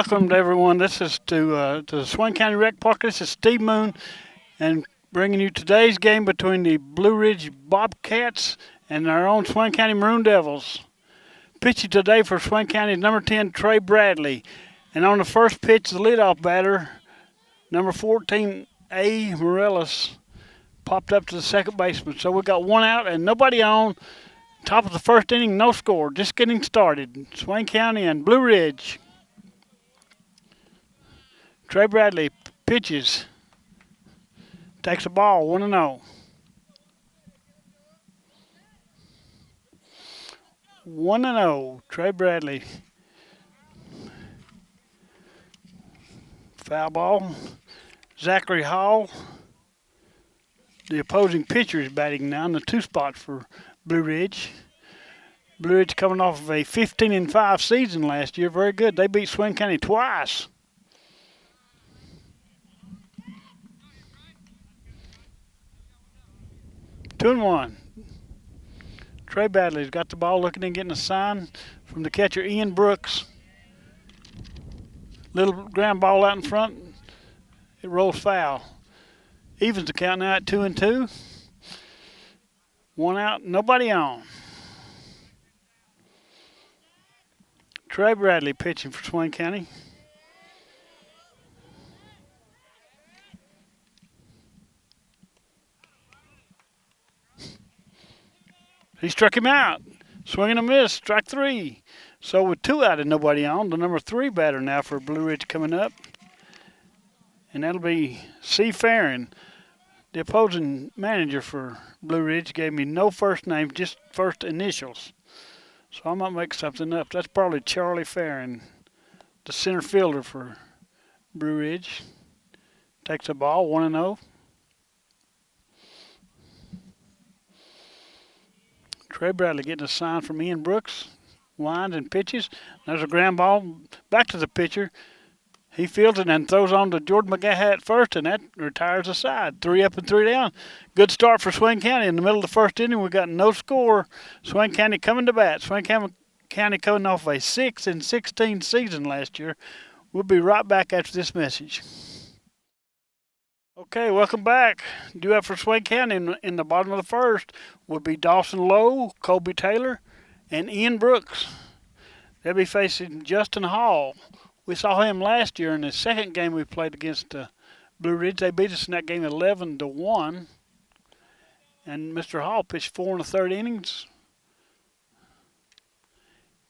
welcome to everyone. This is to the Swain County Rec Park. This is Steve Moon, and bringing you today's game between the Blue Ridge Bobcats and our own Swain County Maroon Devils. Pitching today for Swain County is number 10, Trey Bradley. And on the first pitch, the leadoff batter, number 14, A. Morellis, popped up to the second baseman. So we got one out and nobody on. Top of the first inning, no score. Just getting started. Swain County and Blue Ridge. Trey Bradley pitches. Takes a ball, 1-0. 1-0, Trey Bradley. Foul ball. Zachary Hall, the opposing pitcher, is batting now in the 2 spot for Blue Ridge. Blue Ridge coming off of a 15-5 season last year. Very good. They beat Swain County twice. Two and one. Trey Bradley's got the ball, looking and getting a sign from the catcher, Ian Brooks. Little ground ball out in front. It rolls foul. Evens the count now at 2-2. One out, nobody on. Trey Bradley pitching for Swain County. He struck him out. Swing and a miss, strike 3. So with 2 out and nobody on, the number 3 batter now for Blue Ridge coming up. And that'll be C. Farron. The opposing manager for Blue Ridge gave me no first name, just first initials. So I might make something up. That's probably Charlie Farron, the center fielder for Blue Ridge. Takes a ball, 1-0. Trey Bradley getting a sign from Ian Brooks. Winds and pitches. There's a ground ball back to the pitcher. He fields it and throws on to Jordan McGaha at first, and that retires the side. 3 up and 3 down. Good start for Swain County. In the middle of the first inning, we got no score. Swain County coming to bat. Swain County coming off a 6-16 season last year. We'll be right back after this message. Okay, welcome back. Due up for Swain County in the bottom of the first would be Dawson Lowe, Colby Taylor, and Ian Brooks. They'll be facing Justin Hall. We saw him last year in the second game we played against Blue Ridge. They beat us in that game 11-1. And Mr. Hall pitched 4 1/3 innings.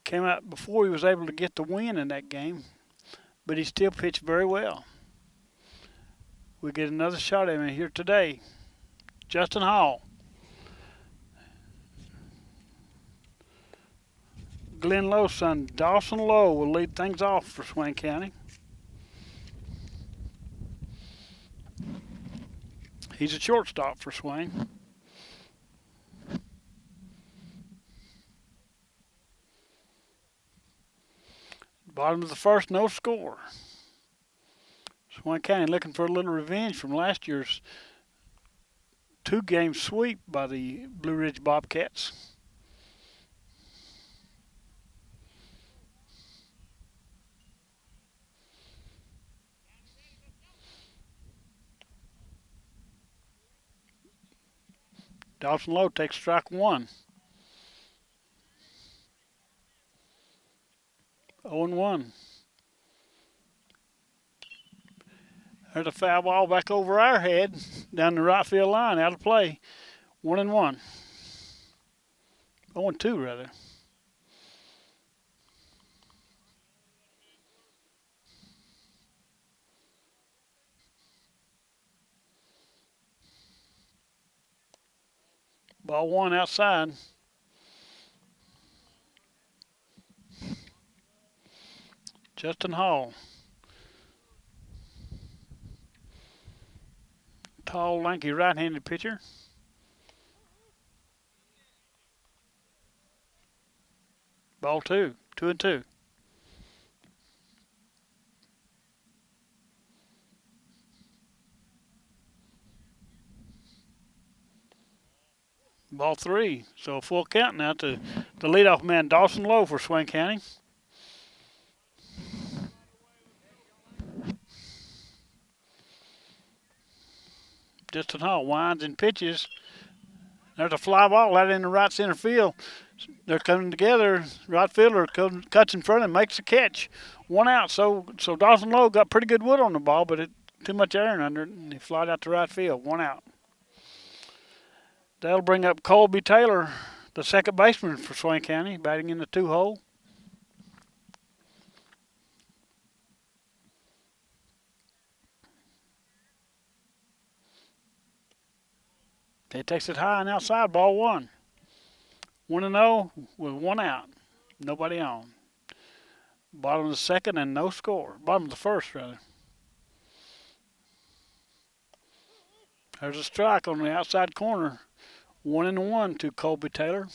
Came out before he was able to get the win in that game, but he still pitched very well. We get another shot at him here today. Justin Hall. Glenn Lowe's son, Dawson Lowe, will lead things off for Swain County. He's a shortstop for Swain. Bottom of the first, no score. Swain County looking for a little revenge from last year's 2-game sweep by the Blue Ridge Bobcats. Dawson Lowe takes strike 1. 0-1. There's a foul ball back over our head, down the right field line, out of play. 1-1. 0-2 rather. Ball 1 outside. Justin Hall. Tall, lanky, right-handed pitcher. Ball 2, 2-2. Ball 3. So a full count now to the leadoff man, Dawson Lowe for Swain County. Justin Hall winds and pitches. There's a fly ball out in the right center field. They're coming together. Right fielder cuts in front and makes the catch. One out. So Dawson Lowe got pretty good wood on the ball, but too much air under it, and he flied out to right field. One out. That'll bring up Colby Taylor, the second baseman for Swain County, batting in the 2-hole. He takes it high and outside, ball one. 1-0 with one out. Nobody on. Bottom of the second and no score. Bottom of the first, rather. There's a strike on the outside corner. 1-1 to Colby Taylor.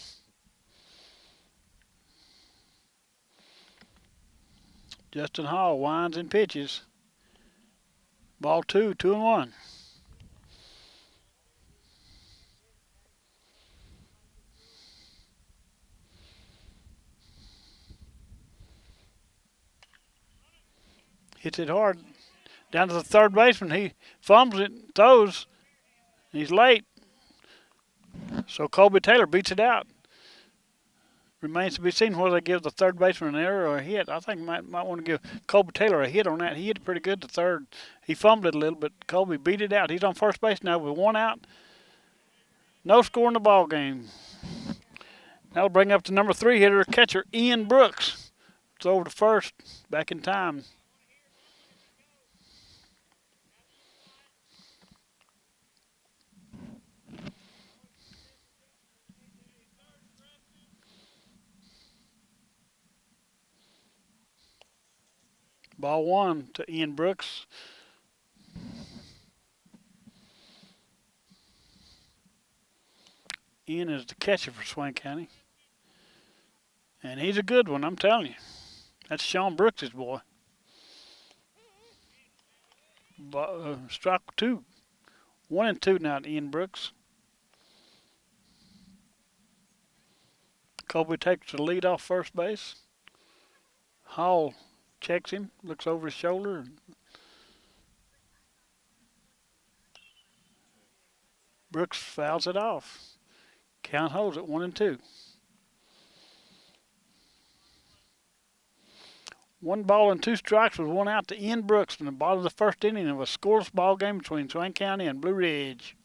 Justin Hall winds and pitches. Ball two, 2-1. Hits it hard down to the third baseman. He fumbles it, throws. He's late. So Colby Taylor beats it out. Remains to be seen whether they give the third baseman an error or a hit. I think might want to give Colby Taylor a hit on that. He hit it pretty good to third. He fumbled it a little, but Colby beat it out. He's on first base now with one out. No score in the ball game. That'll bring up the number 3 hitter, catcher Ian Brooks. It's over to first, back in time. Ball one to Ian Brooks. Ian is the catcher for Swain County. And he's a good one, I'm telling you. That's Sean Brooks' boy. Strike two. 1-2 now to Ian Brooks. Colby takes the lead off first base. Hall checks him, looks over his shoulder. Brooks fouls it off. Count holds at 1-2. 1 ball and 2 strikes with 1 out to Ian Brooks in the bottom of the first inning of a scoreless ball game between Swain County and Blue Ridge.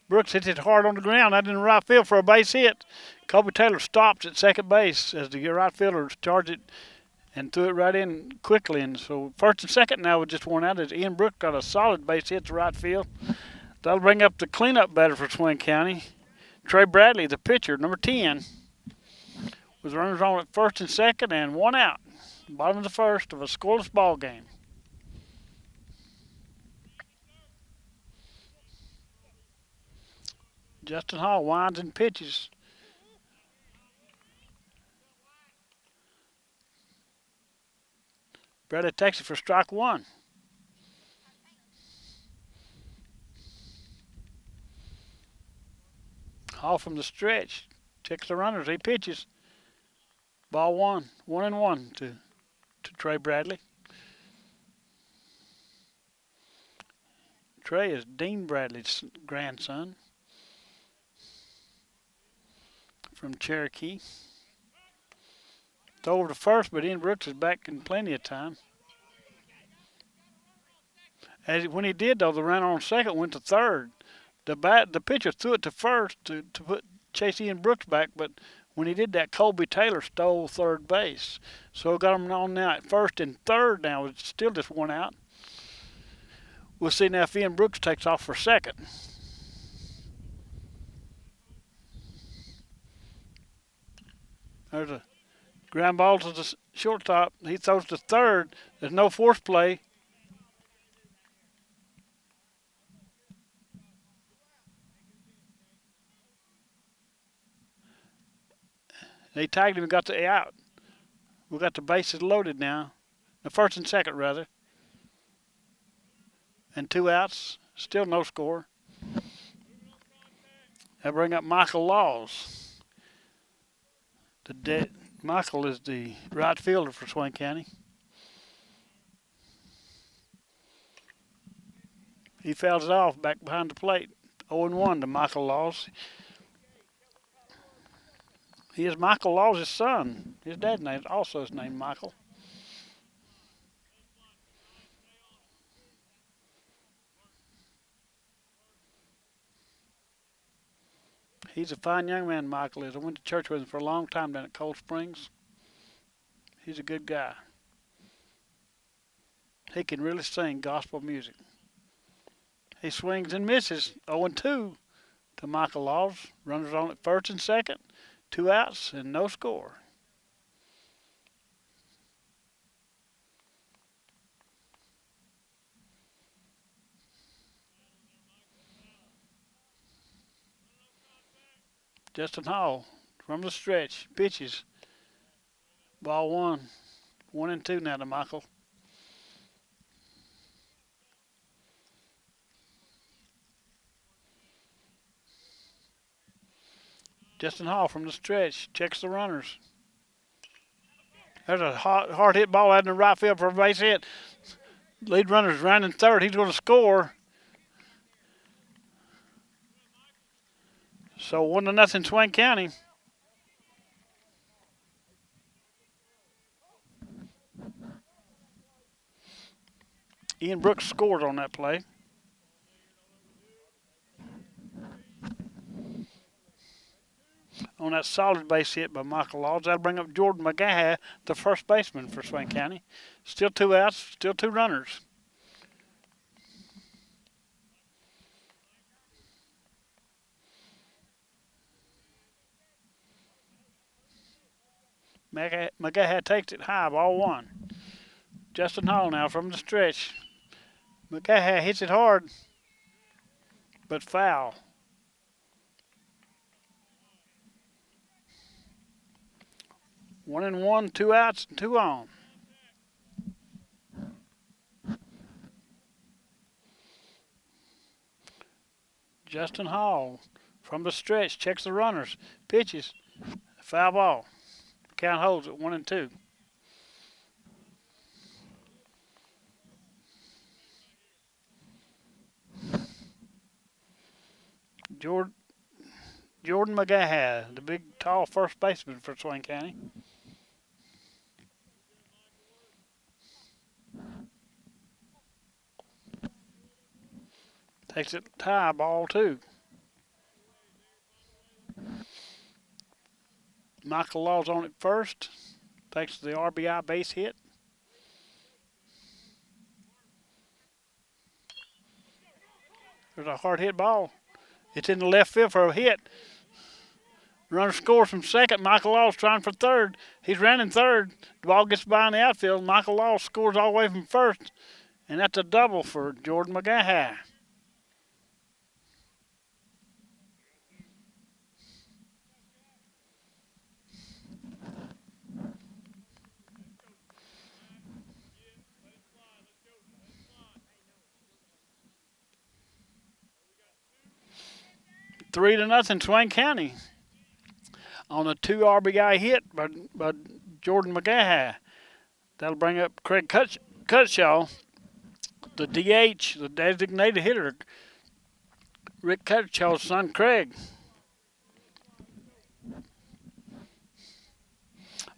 Brooks hits it hard on the ground, out in the right field for a base hit. Colby Taylor stops at second base as the right fielder charged it and threw it right in quickly. And so first and second now with just 1 out as Ian Brooks got a solid base hit to right field. That'll bring up the cleanup batter for Swain County. Trey Bradley, the pitcher, number 10, with runners on at first and second and 1 out. Bottom of the first of a scoreless ball game. Justin Hall winds and pitches. Bradley takes it for strike 1. Hall from the stretch. Checks the runners. He pitches. Ball 1. 1-1 to Trey Bradley. Trey is Dean Bradley's grandson from Cherokee. It's over to first, but Ian Brooks is back in plenty of time. When he did, though, the runner on second went to third. The pitcher threw it to first to put chase Ian Brooks back, but when he did that, Colby Taylor stole third base. So got him on now at first and third now. It's still just 1 out. We'll see now if Ian Brooks takes off for second. There's a ground ball to the shortstop. He throws to third. There's no force play. They tagged him and got the out. We got the bases loaded now. The first and second, rather. And 2 outs. Still no score. They bring up Michael Laws. The Michael is the right fielder for Swain County. He fouls it off back behind the plate. 0-1 to Michael Laws. He is Michael Laws' son. His dad's name also is named Michael. He's a fine young man, Michael is. I went to church with him for a long time down at Cold Springs. He's a good guy. He can really sing gospel music. He swings and misses. 0-2 to Michael Laws. Runners on at first and second. 2 outs and no score. Justin Hall from the stretch. Pitches. Ball 1. 1-2 now to Michael. Justin Hall from the stretch. Checks the runners. There's a hard hit ball out in the right field for a base hit. Lead runner's running third. He's going to score. So 1-0 Swain County. Ian Brooks scored on that play. On that solid base hit by Michael Laws. That'll bring up Jordan McGaha, the first baseman for Swain County. Still 2 outs, still 2 runners. McGaha takes it high, ball 1. Justin Hall now from the stretch. McGaha hits it hard, but foul. 1-1, 2 outs, and 2 on. Justin Hall from the stretch checks the runners, pitches, foul ball. Count holds at 1-2. Jordan McGaha, the big, tall first baseman for Swain County. Takes it high, ball 2. Michael Laws on it first. Thanks to the RBI base hit. There's a hard hit ball. It's in the left field for a hit. Runner scores from second. Michael Laws trying for third. He's running third. The ball gets by in the outfield. Michael Laws scores all the way from first. And that's a double for Jordan McGaha. Three to nothing, Swain County. On a 2 RBI hit by Jordan McGaha. That'll bring up Craig Cutshaw, the DH, the designated hitter. Rick Cutshaw's son, Craig.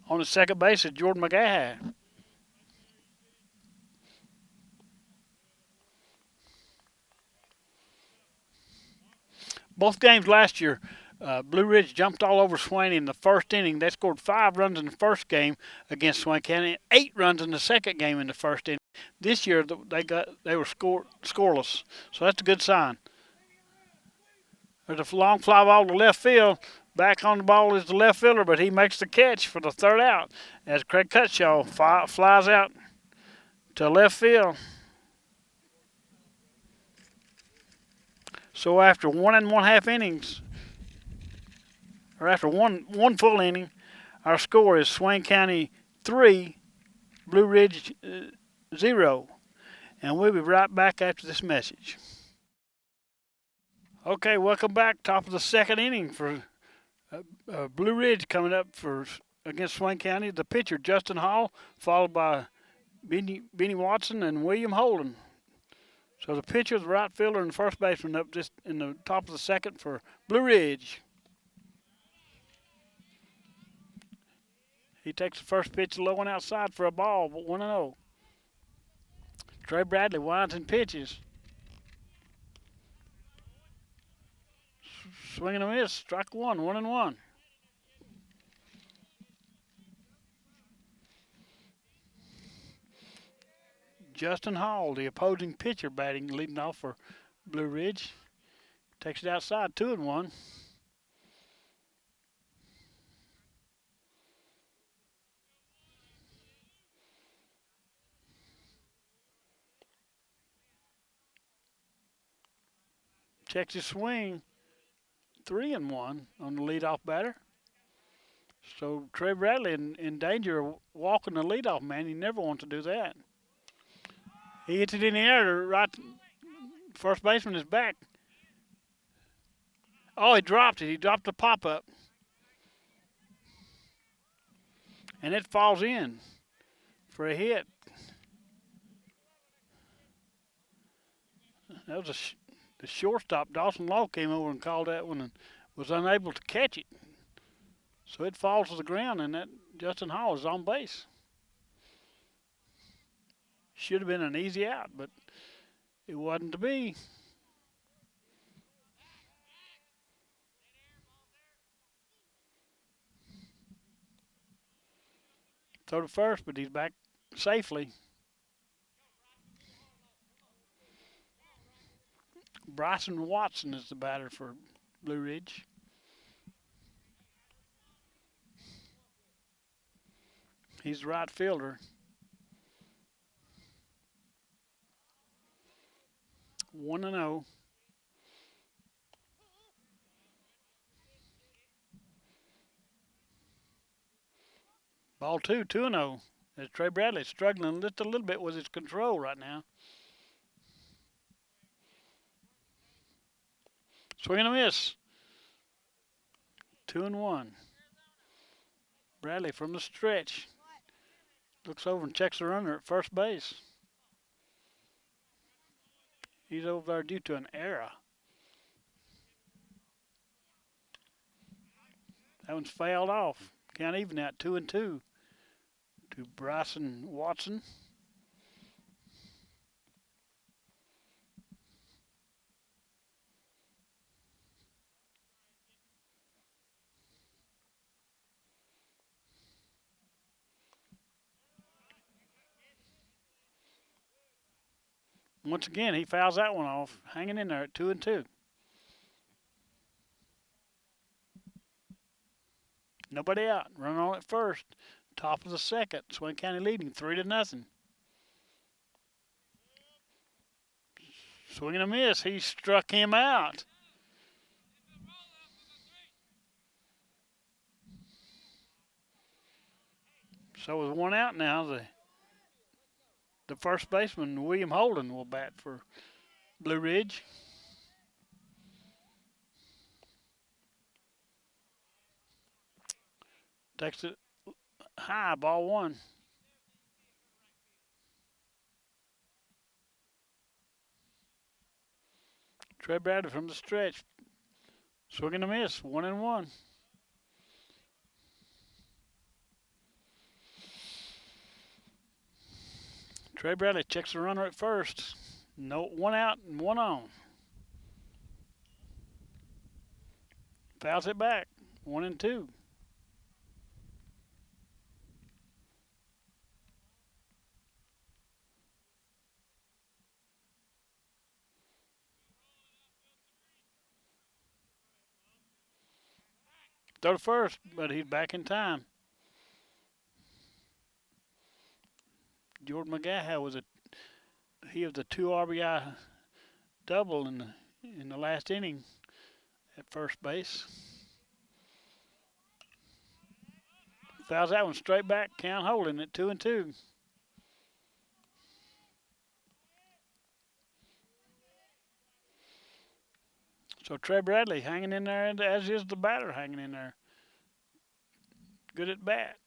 On the second base is Jordan McGaha. Both games last year, Blue Ridge jumped all over Swain in the first inning. They scored 5 runs in the first game against Swain County, and 8 runs in the second game in the first inning. This year they were scoreless, so that's a good sign. There's a long fly ball to left field. Back on the ball is the left fielder, but he makes the catch for the third out as Craig Cutshaw flies out to left field. So after 1 1/2 innings, or after one full inning, our score is Swain County 3, Blue Ridge 0. And we'll be right back after this message. Okay, welcome back. Top of the second inning for Blue Ridge coming up for against Swain County, the pitcher Justin Hall, followed by Benny Watson and William Holden. So the pitcher, the right fielder, and the first baseman up just in the top of the second for Blue Ridge. He takes the first pitch low and outside for a ball, but 1-0. Trey Bradley winds and pitches. Swing and a miss. Strike one, 1-1. Justin Hall, the opposing pitcher, batting, leading off for Blue Ridge. Takes it outside, 2-1. Checks his swing, 3-1 on the leadoff batter. So Trey Bradley in danger of walking the leadoff man. He never wants to do that. He hits it in the air. Right, first baseman is back. Oh, he dropped it. He dropped the pop up, and it falls in for a hit. That was the shortstop Dawson Law came over and called that one and was unable to catch it. So it falls to the ground, and that Justin Hall is on base. Should have been an easy out, but it wasn't to be. Throw to first, but he's back safely. Bryson Watson is the batter for Blue Ridge. He's the right fielder. 1-0. Ball two, 2-0. As Trey Bradley struggling just a little bit with his control right now. Swing and a miss. 2-1. Bradley from the stretch. Looks over and checks the runner at first base. He's over there due to an error. That one's fouled off. Count even out, 2-2 to Bryson Watson. Once again, he fouls that one off, hanging in there at 2-2. Nobody out. Run on at first. Top of the second. Swain County leading 3-0. Swing and a miss. He struck him out. So with one out now, the first baseman, William Holden, will bat for Blue Ridge. Takes it high, ball one. Trey Bradley from the stretch. Swing and a miss, 1-1. Trey Bradley checks the runner at first. No, one out and one on. Fouls it back, 1-2. Throw to first, but he's back in time. Jordan McGaha was he was the 2 RBI double in the last inning at first base. Fouls that one straight back. Count holding at 2-2. So Trey Bradley hanging in there, as is the batter hanging in there. good at bat.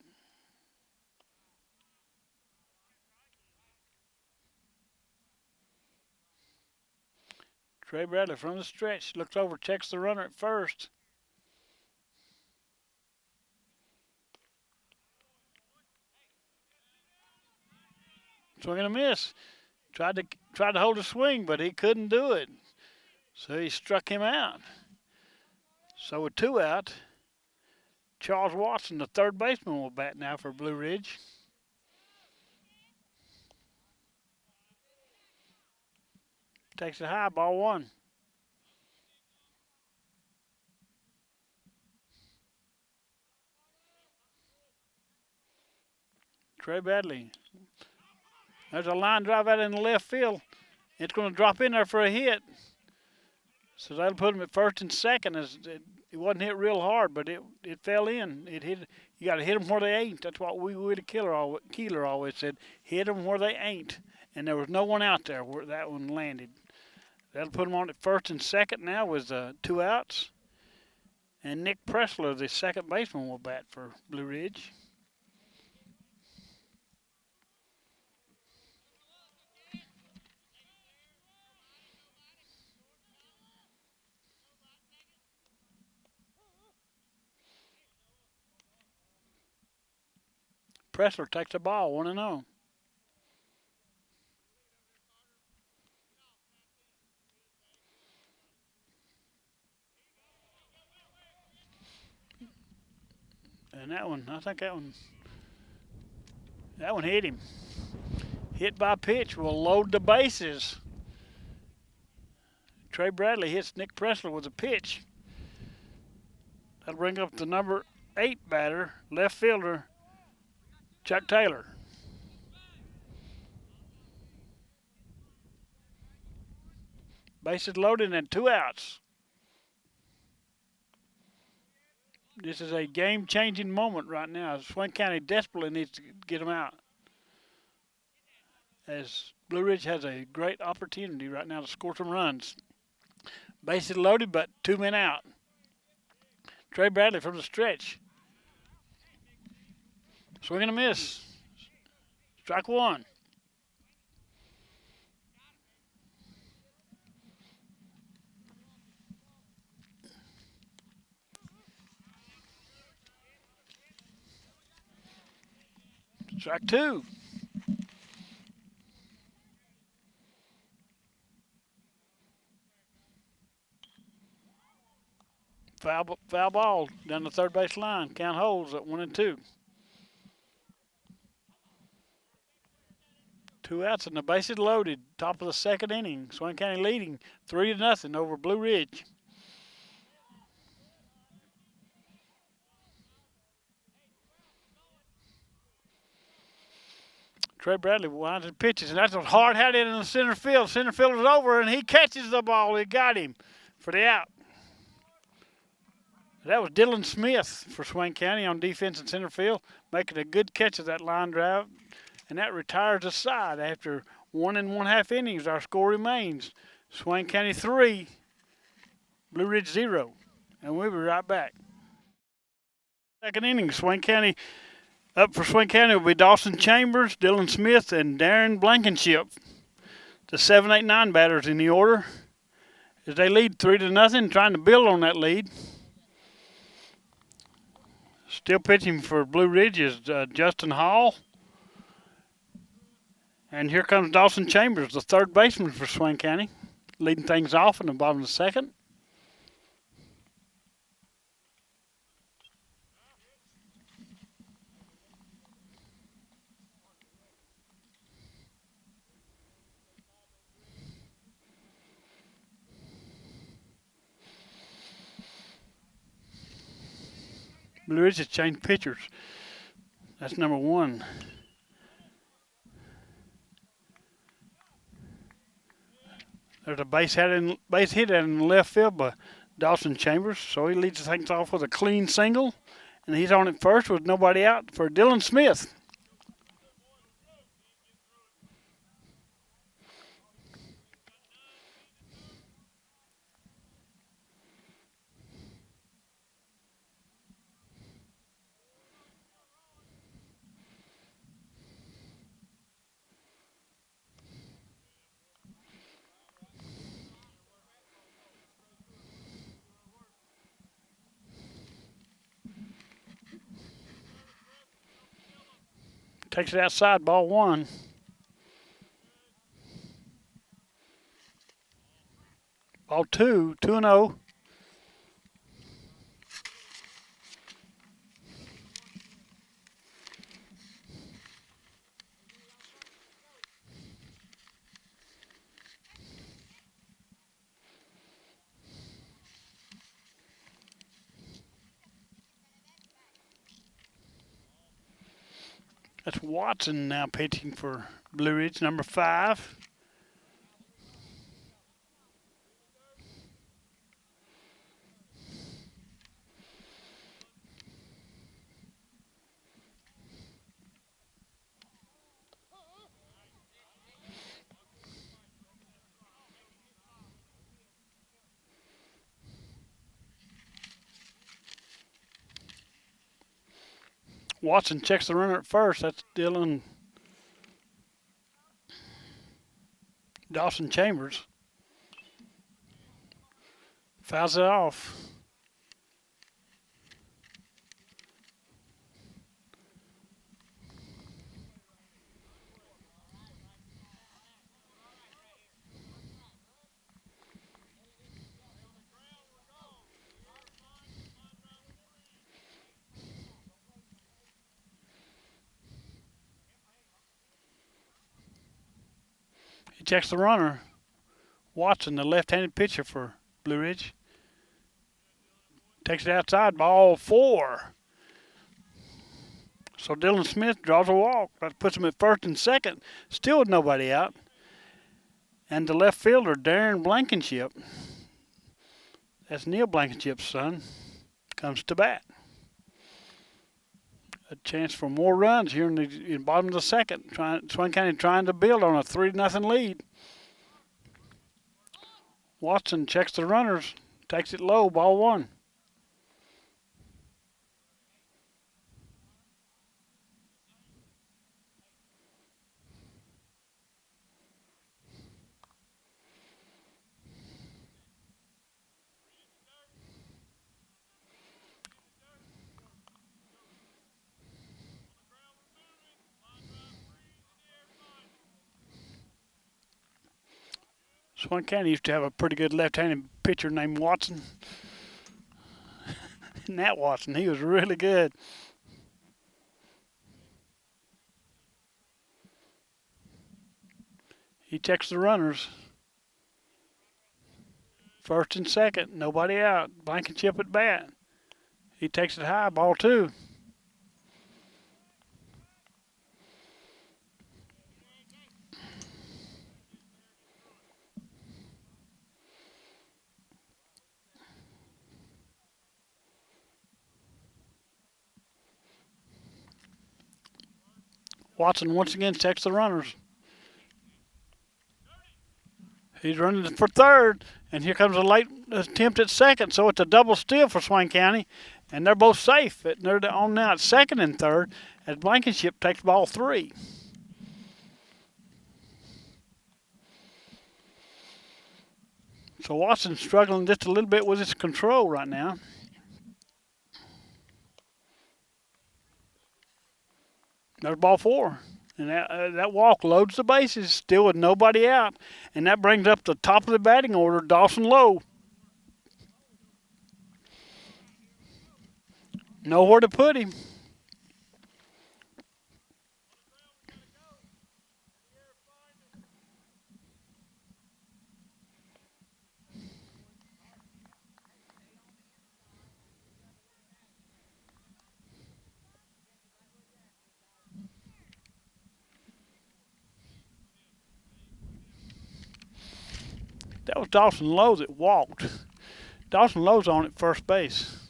Trey Bradley from the stretch looks over, checks the runner at first. Swing and a miss. Tried to hold a swing, but he couldn't do it. So he struck him out. So with two out, Charles Watson, the third baseman, will bat now for Blue Ridge. Takes it high, ball one. Trey Bradley. There's a line drive out in the left field. It's going to drop in there for a hit. So that'll put him at first and second. It wasn't hit real hard, but it fell in. It hit. You got to hit them where they ain't. That's what Willie Keeler always said. Hit them where they ain't. And there was no one out there where that one landed. That'll put him on at first and second now with two outs. And Nick Pressler, the second baseman, will bat for Blue Ridge. Pressler takes the ball, 1-0. And that one, I think that one hit him. Hit by pitch will load the bases. Trey Bradley hits Nick Pressler with a pitch. That'll bring up the number 8 batter, left fielder, Chuck Taylor. Bases loaded and two outs. This is a game-changing moment right now. Swain County desperately needs to get them out, as Blue Ridge has a great opportunity right now to score some runs. Bases loaded, but 2 men out. Trey Bradley from the stretch. Swing and a miss. Strike one. Strike two. Foul ball down the third base line. Count holds at 1-2. Two outs and the bases loaded. Top of the second inning. Swain County leading 3-0 over Blue Ridge. Trey Bradley winds and pitches, and that's a hard hit in the center field. Center fielder's over, and he catches the ball. He got him for the out. That was Dylan Smith for Swain County on defense in center field, making a good catch of that line drive, and that retires the side after 1 1/2 innings. Our score remains Swain County 3, Blue Ridge 0, and we'll be right back. Second inning, Swain County. Up for Swain County will be Dawson Chambers, Dylan Smith, and Darren Blankenship. The 7, 8, 9 batters in the order as they lead 3-0, trying to build on that lead. Still pitching for Blue Ridge is Justin Hall. And here comes Dawson Chambers, the third baseman for Swain County, leading things off in the bottom of the second. Blue Ridge has changed pitchers. That's number 1. There's a base hit in the left field by Dawson Chambers, so he leads things off with a clean single, and he's on at first with nobody out for Dylan Smith. Takes it outside, ball one. Ball two, 2-0. That's Watson now pitching for Blue Ridge, number 5. Watson checks the runner at first. That's Dylan Dawson Chambers. Fouls it off. He checks the runner. Watson, the left-handed pitcher for Blue Ridge. Takes it outside, ball 4. So Dylan Smith draws a walk. That puts him at first and second. Still with nobody out. And the left fielder, Darren Blankenship, that's Neil Blankenship's son, comes to bat. A chance for more runs here in the bottom of the second. Swain County trying to build on a 3-0 lead. Watson checks the runners, takes it low, ball 1. Swain County used to have a pretty good left-handed pitcher named Watson. Nat Watson, he was really good. He checks the runners. First and second, nobody out. Blankenship at bat. He takes it high, ball 2. Watson once again checks the runners. He's running for third, and here comes a late attempt at second, so it's a double steal for Swain County, and they're both safe. They're on now at second and third as Blankenship takes ball 3. So Watson's struggling just a little bit with his control right now. There's ball 4. And that walk loads the bases, still with nobody out. And that brings up the top of the batting order, Dawson Lowe. Nowhere to put him. That was Dawson Lowe that walked. Dawson Lowe's on at first base.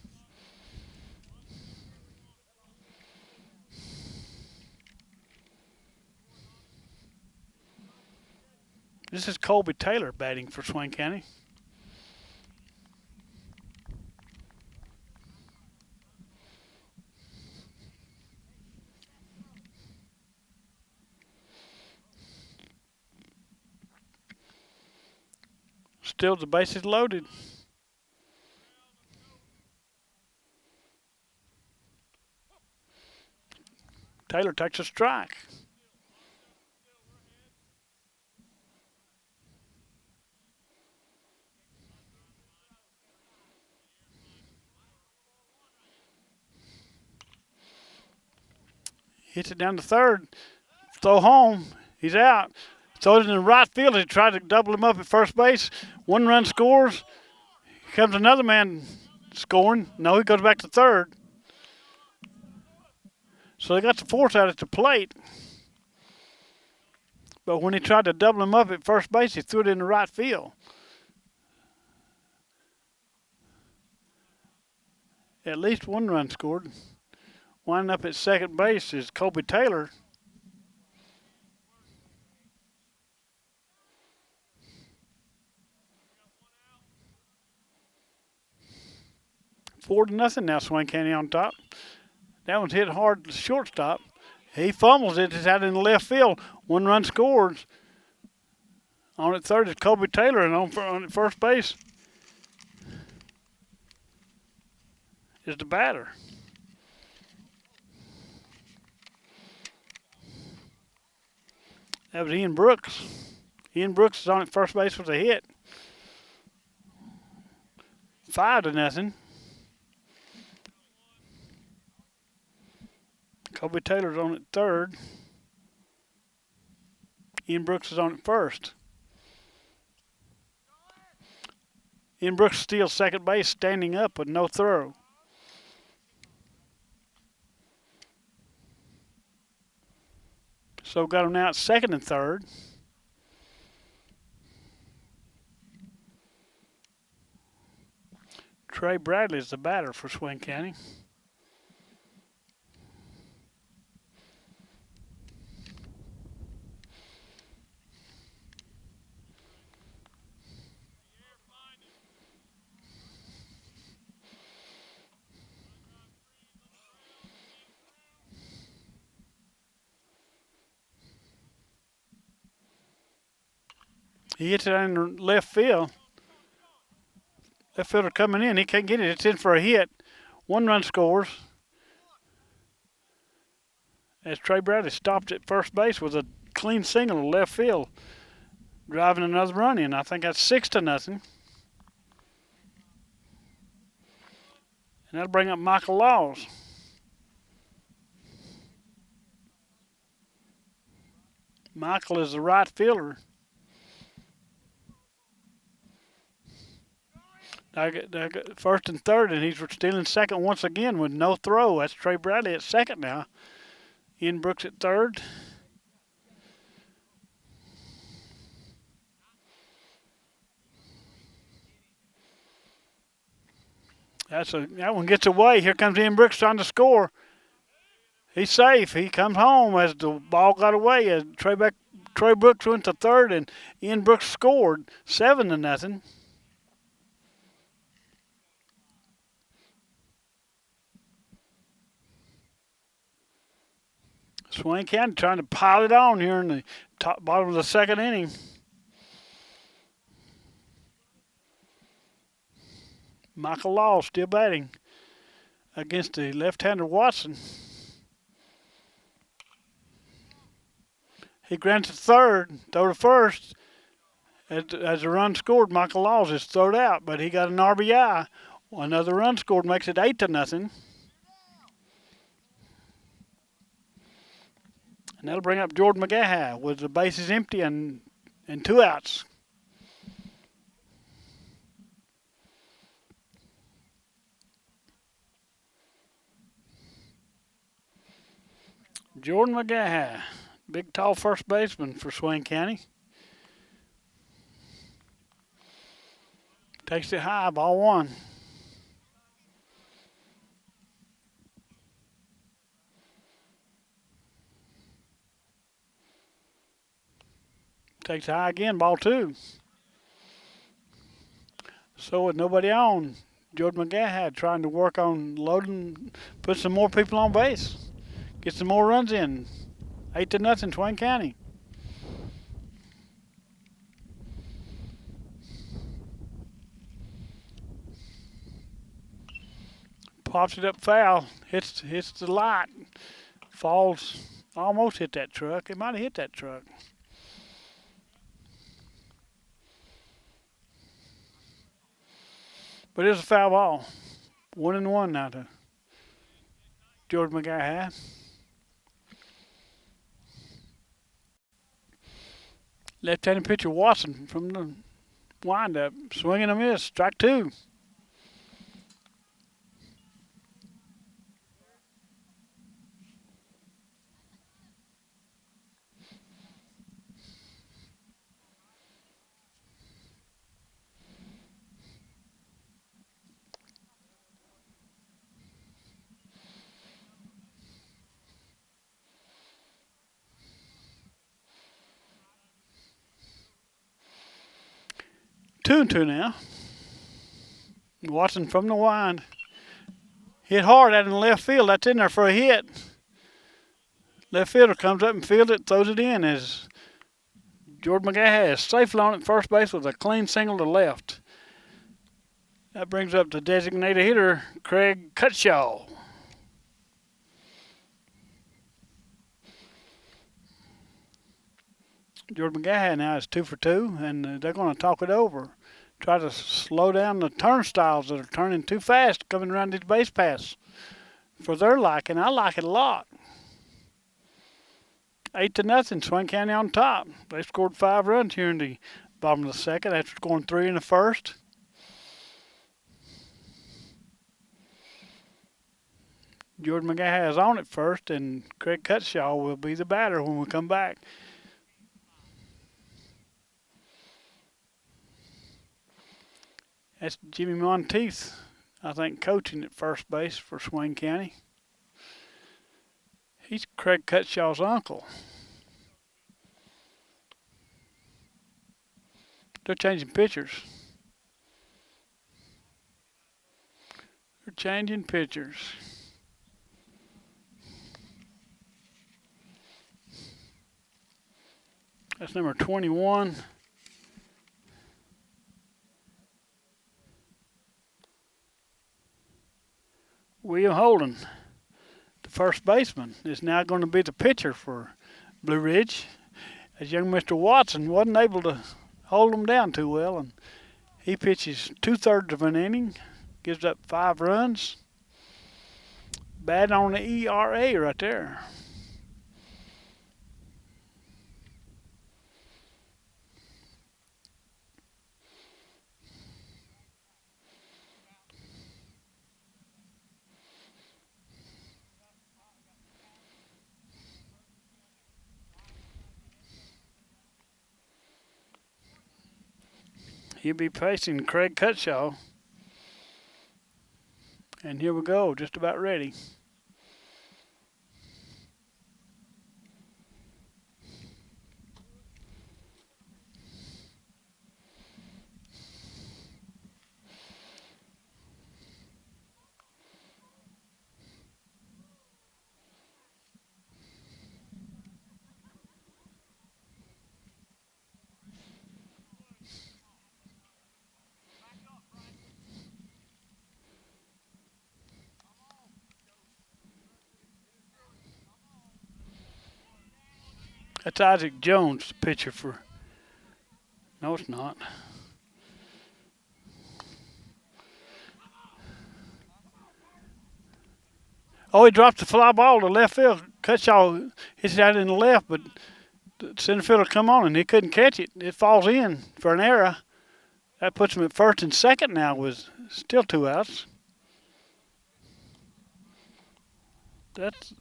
This is Colby Taylor batting for Swain County. Still the bases loaded. Taylor takes a strike. Hits it down to third. Throw home. He's out. Throws it in the right field. He tried to double him up at first base. One run scores. Here comes another man scoring. No, he goes back to third. So they got the force out at the plate. But when he tried to double him up at first base, he threw it in the right field. At least one run scored. Winding up at second base is Kobe Taylor. Four to nothing now, Swain County on top. That one's hit hard to shortstop. He fumbles it. It's out in the left field. One run scores. On at third is Kobe Taylor, and on at first base is the batter. That was Ian Brooks. Ian Brooks is on at first base with a hit. 5 to nothing. Kobe Taylor's on at third. Ian Brooks is on at first. Ian Brooks steals second base, standing up with no throw. So got him now at second and third. Trey Bradley is the batter for Swain County. He hits it in left field. Left fielder coming in. He can't get it. It's in for a hit. One run scores. As Trey Bradley stopped at first base with a clean single to left field, driving another run in. I think that's 6 to nothing. And that'll bring up Michael Laws. Michael is the right fielder. I got first and third, and he's stealing second once again with no throw. That's Trey Bradley at second now. Ian Brooks at third. That one gets away. Here comes Ian Brooks trying to score. He's safe. He comes home as the ball got away. As Trey Brooks went to third, and Ian Brooks scored 7 to nothing. Swain County trying to pile it on here in the bottom of the second inning. Michael Law still batting against the left-hander Watson. He grants to third, throw to first. As the run scored, Michael Laws is thrown out, but he got an RBI. Another run scored makes it 8 to nothing. And that'll bring up Jordan McGaha with the bases empty and 2 outs. Jordan McGaha, big tall first baseman for Swain County. Takes it high, ball 1. Takes high again, ball 2. So with nobody on, Jordan McGaha trying to work on loading, put some more people on base, get some more runs in. 8 to nothing, Swain County. Pops it up foul, hits the light Falls almost hit that truck. It might have hit that truck. But it's a foul ball. 1-1 now to George McGuire. Left-handed pitcher Watson from the windup. Swing and a miss. Strike two. Two and two now. Watson from the wind. Hit hard out in the left field. That's in there for a hit. Left fielder comes up and fields it, throws it in as George McGuire is safely on at first base with a clean single to left. That brings up the designated hitter, Craig Cutshaw. George McGuire now is 2 for 2, and they're going to talk it over. Try to slow down the turnstiles that are turning too fast coming around these base paths for their liking. I like it a lot. 8-0, Swain County on top. They scored 5 runs here in the bottom of the second after scoring 3 in the first. George McGuire is on at first, and Craig Cutshaw will be the batter when we come back. That's Jimmy Monteith, I think, coaching at first base for Swain County. He's Craig Cutshaw's uncle. They're changing pitchers. They're changing pitchers. That's number 21. William Holden, the first baseman, is now going to be the pitcher for Blue Ridge. As young Mr. Watson wasn't able to hold them down too well, and he pitches 2/3 of an inning, gives up 5 runs. Bad on the ERA right there. He'll be facing Craig Cutshaw. And here we go, just about ready. That's Isaac Jones, the pitcher for. No, it's not. Oh, he dropped the fly ball to left field. Cutshaw hits it out in the left, but the center fielder come on and he couldn't catch it. It falls in for an error. That puts him at first and second now with still 2 outs. That's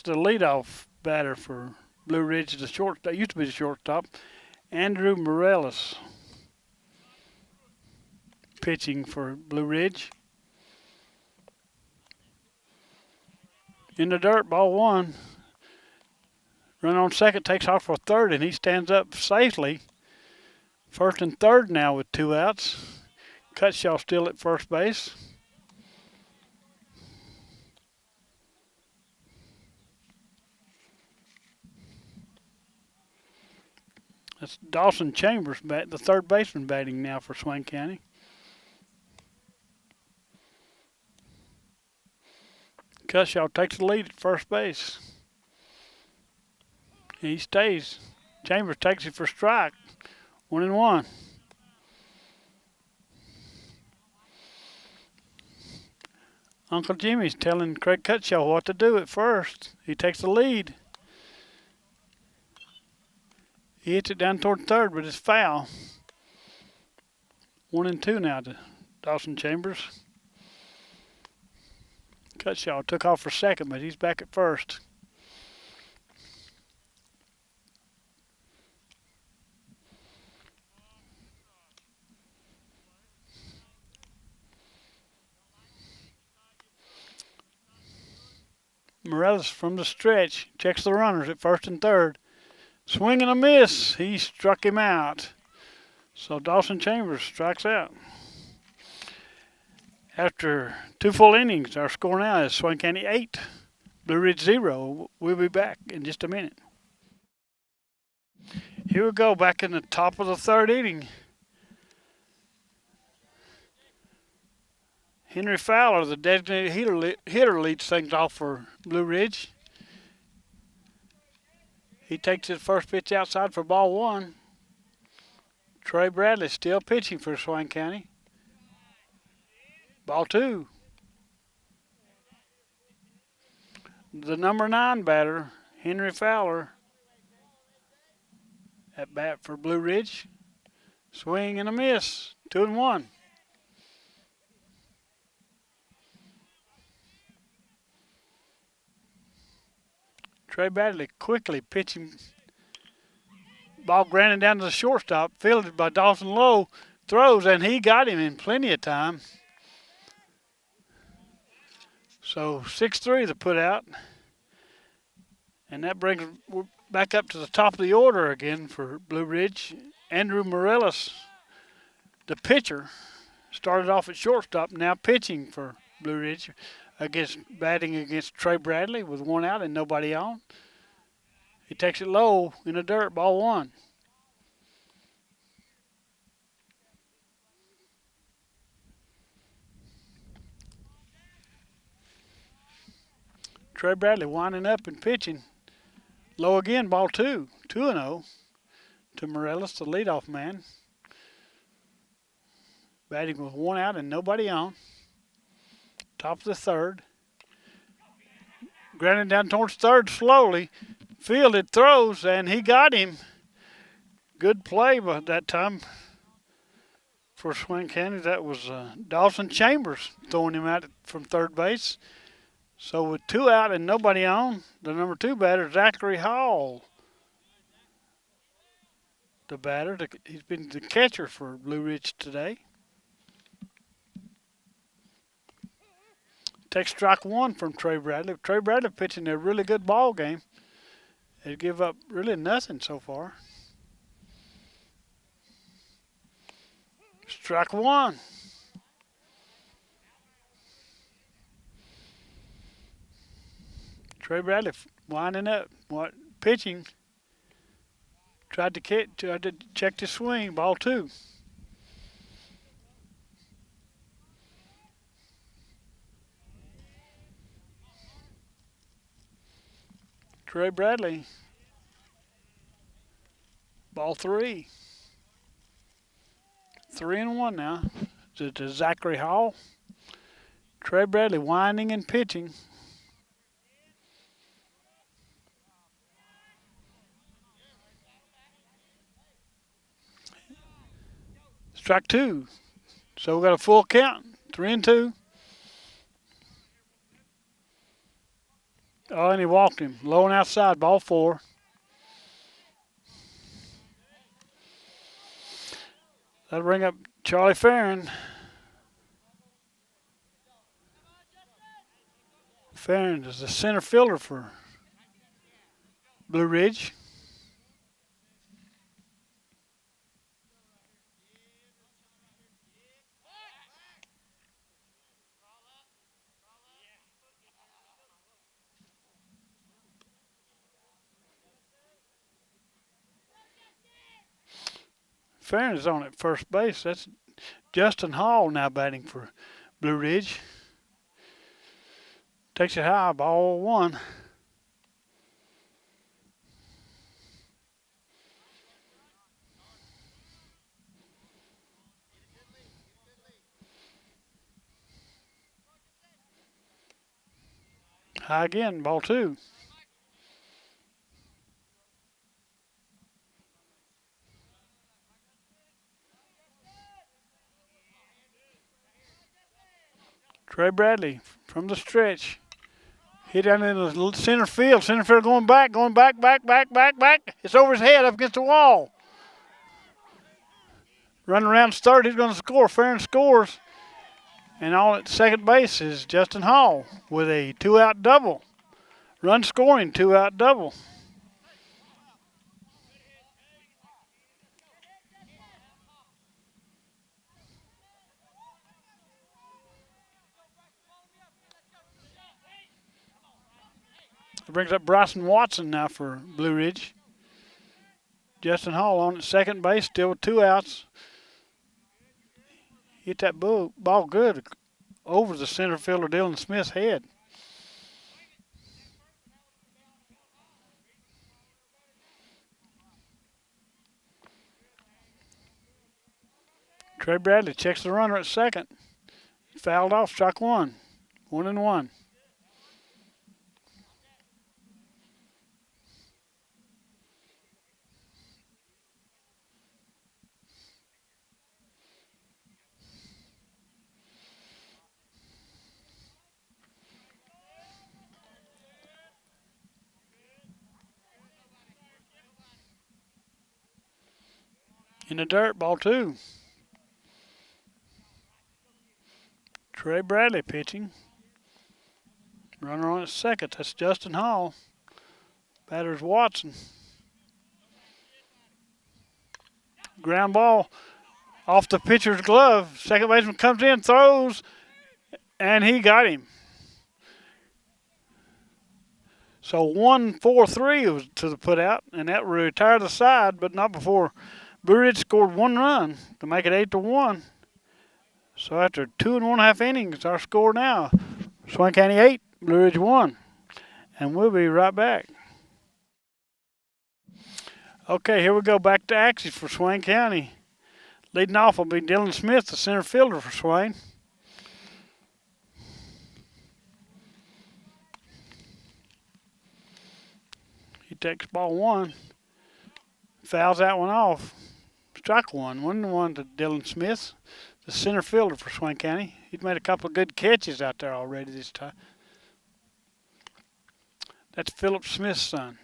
the leadoff batter for Blue Ridge, the short that used to be the shortstop, Andrew Morales, pitching for Blue Ridge. In the dirt, ball 1. Run on second, takes off for third, and he stands up safely. First and third now with 2 outs. Cutshaw still at first base. That's Dawson Chambers, the third baseman, batting now for Swain County. Cutshaw takes the lead at first base. He stays. Chambers takes it for strike. 1-1. Uncle Jimmy's telling Craig Cutshaw what to do at first. He takes the lead. He hits it down toward third, but it's foul. 1-2 now to Dawson Chambers. Cutshaw took off for second, but he's back at first. Morales from the stretch checks the runners at first and third. Swing and a miss. He struck him out. So Dawson Chambers strikes out. After 2 full innings, our score now is Swain County 8, Blue Ridge 0. We'll be back in just a minute. Here we go, back in the top of the third inning. Henry Fowler, the designated hitter, leads things off for Blue Ridge. He takes his first pitch outside for ball 1. Trey Bradley still pitching for Swain County. Ball 2. The number 9 batter, Henry Fowler, at bat for Blue Ridge. Swing and a miss. 2-1. Trey Bradley quickly pitching. Ball grounded down to the shortstop, fielded by Dawson Lowe. Throws, and he got him in plenty of time. So 6-3 the put out. And that brings back up to the top of the order again for Blue Ridge. Andrew Morales, the pitcher, started off at shortstop, now pitching for Blue Ridge, batting against Trey Bradley with 1 out and nobody on. He takes it low in the dirt, ball 1. Trey Bradley winding up and pitching. Low again, ball 2. 2-0 to Morales, the leadoff man. Batting with 1 out and nobody on. Top of the third. Grounded down towards third slowly. Fielded, throws, and he got him. Good play by that time for Swain County. That was Dawson Chambers throwing him out from third base. So with 2 out and nobody on, the number 2 batter, Zachary Hall, the batter. He's been the catcher for Blue Ridge today. Takes strike 1 from Trey Bradley. Trey Bradley pitching a really good ball game. They give up really nothing so far. Strike 1. Trey Bradley winding up, pitching. Tried to check the swing, ball 2. Trey Bradley, ball 3. 3-1 now to Zachary Hall. Trey Bradley winding and pitching. Strike 2. So we got a full count. 3-2. Oh, and he walked him. Low and outside, ball 4. That'll bring up Charlie Farron. Farron is the center fielder for Blue Ridge. Farron is on at first base. That's Justin Hall now batting for Blue Ridge. Takes it high, ball one. High again, ball two. Trey Bradley from the stretch. Hit down in the center field. Center field going back. Back. It's over his head up against the wall. Running around third, he's going to score. Farron scores. And on at second base is Justin Hall with a two-out double. Run scoring, two-out double. It brings up Bryson Watson now for Blue Ridge. Justin Hall on at second base, still with two outs. Hit that ball good over the center fielder Dylan Smith's head. Trey Bradley checks the runner at second. Fouled off, strike one. 1-1. In the dirt, ball two. Trey Bradley pitching. Runner on at second. That's Justin Hall. Batter's Watson. Ground ball off the pitcher's glove. Second baseman comes in, throws, and he got him. So 1-4-3 was to the putout, and that retired the side, but not before Blue Ridge scored one run to make it 8-1. So after 2 1/2 innings, our score now, Swain County 8, Blue Ridge 1. And we'll be right back. Okay, here we go, back to action for Swain County. Leading off will be Dylan Smith, the center fielder for Swain. He takes ball one, fouls that one off. Strike one, 1-1 to Dylan Smith, the center fielder for Swain County. He's made a couple of good catches out there already this time. That's Philip Smith's son.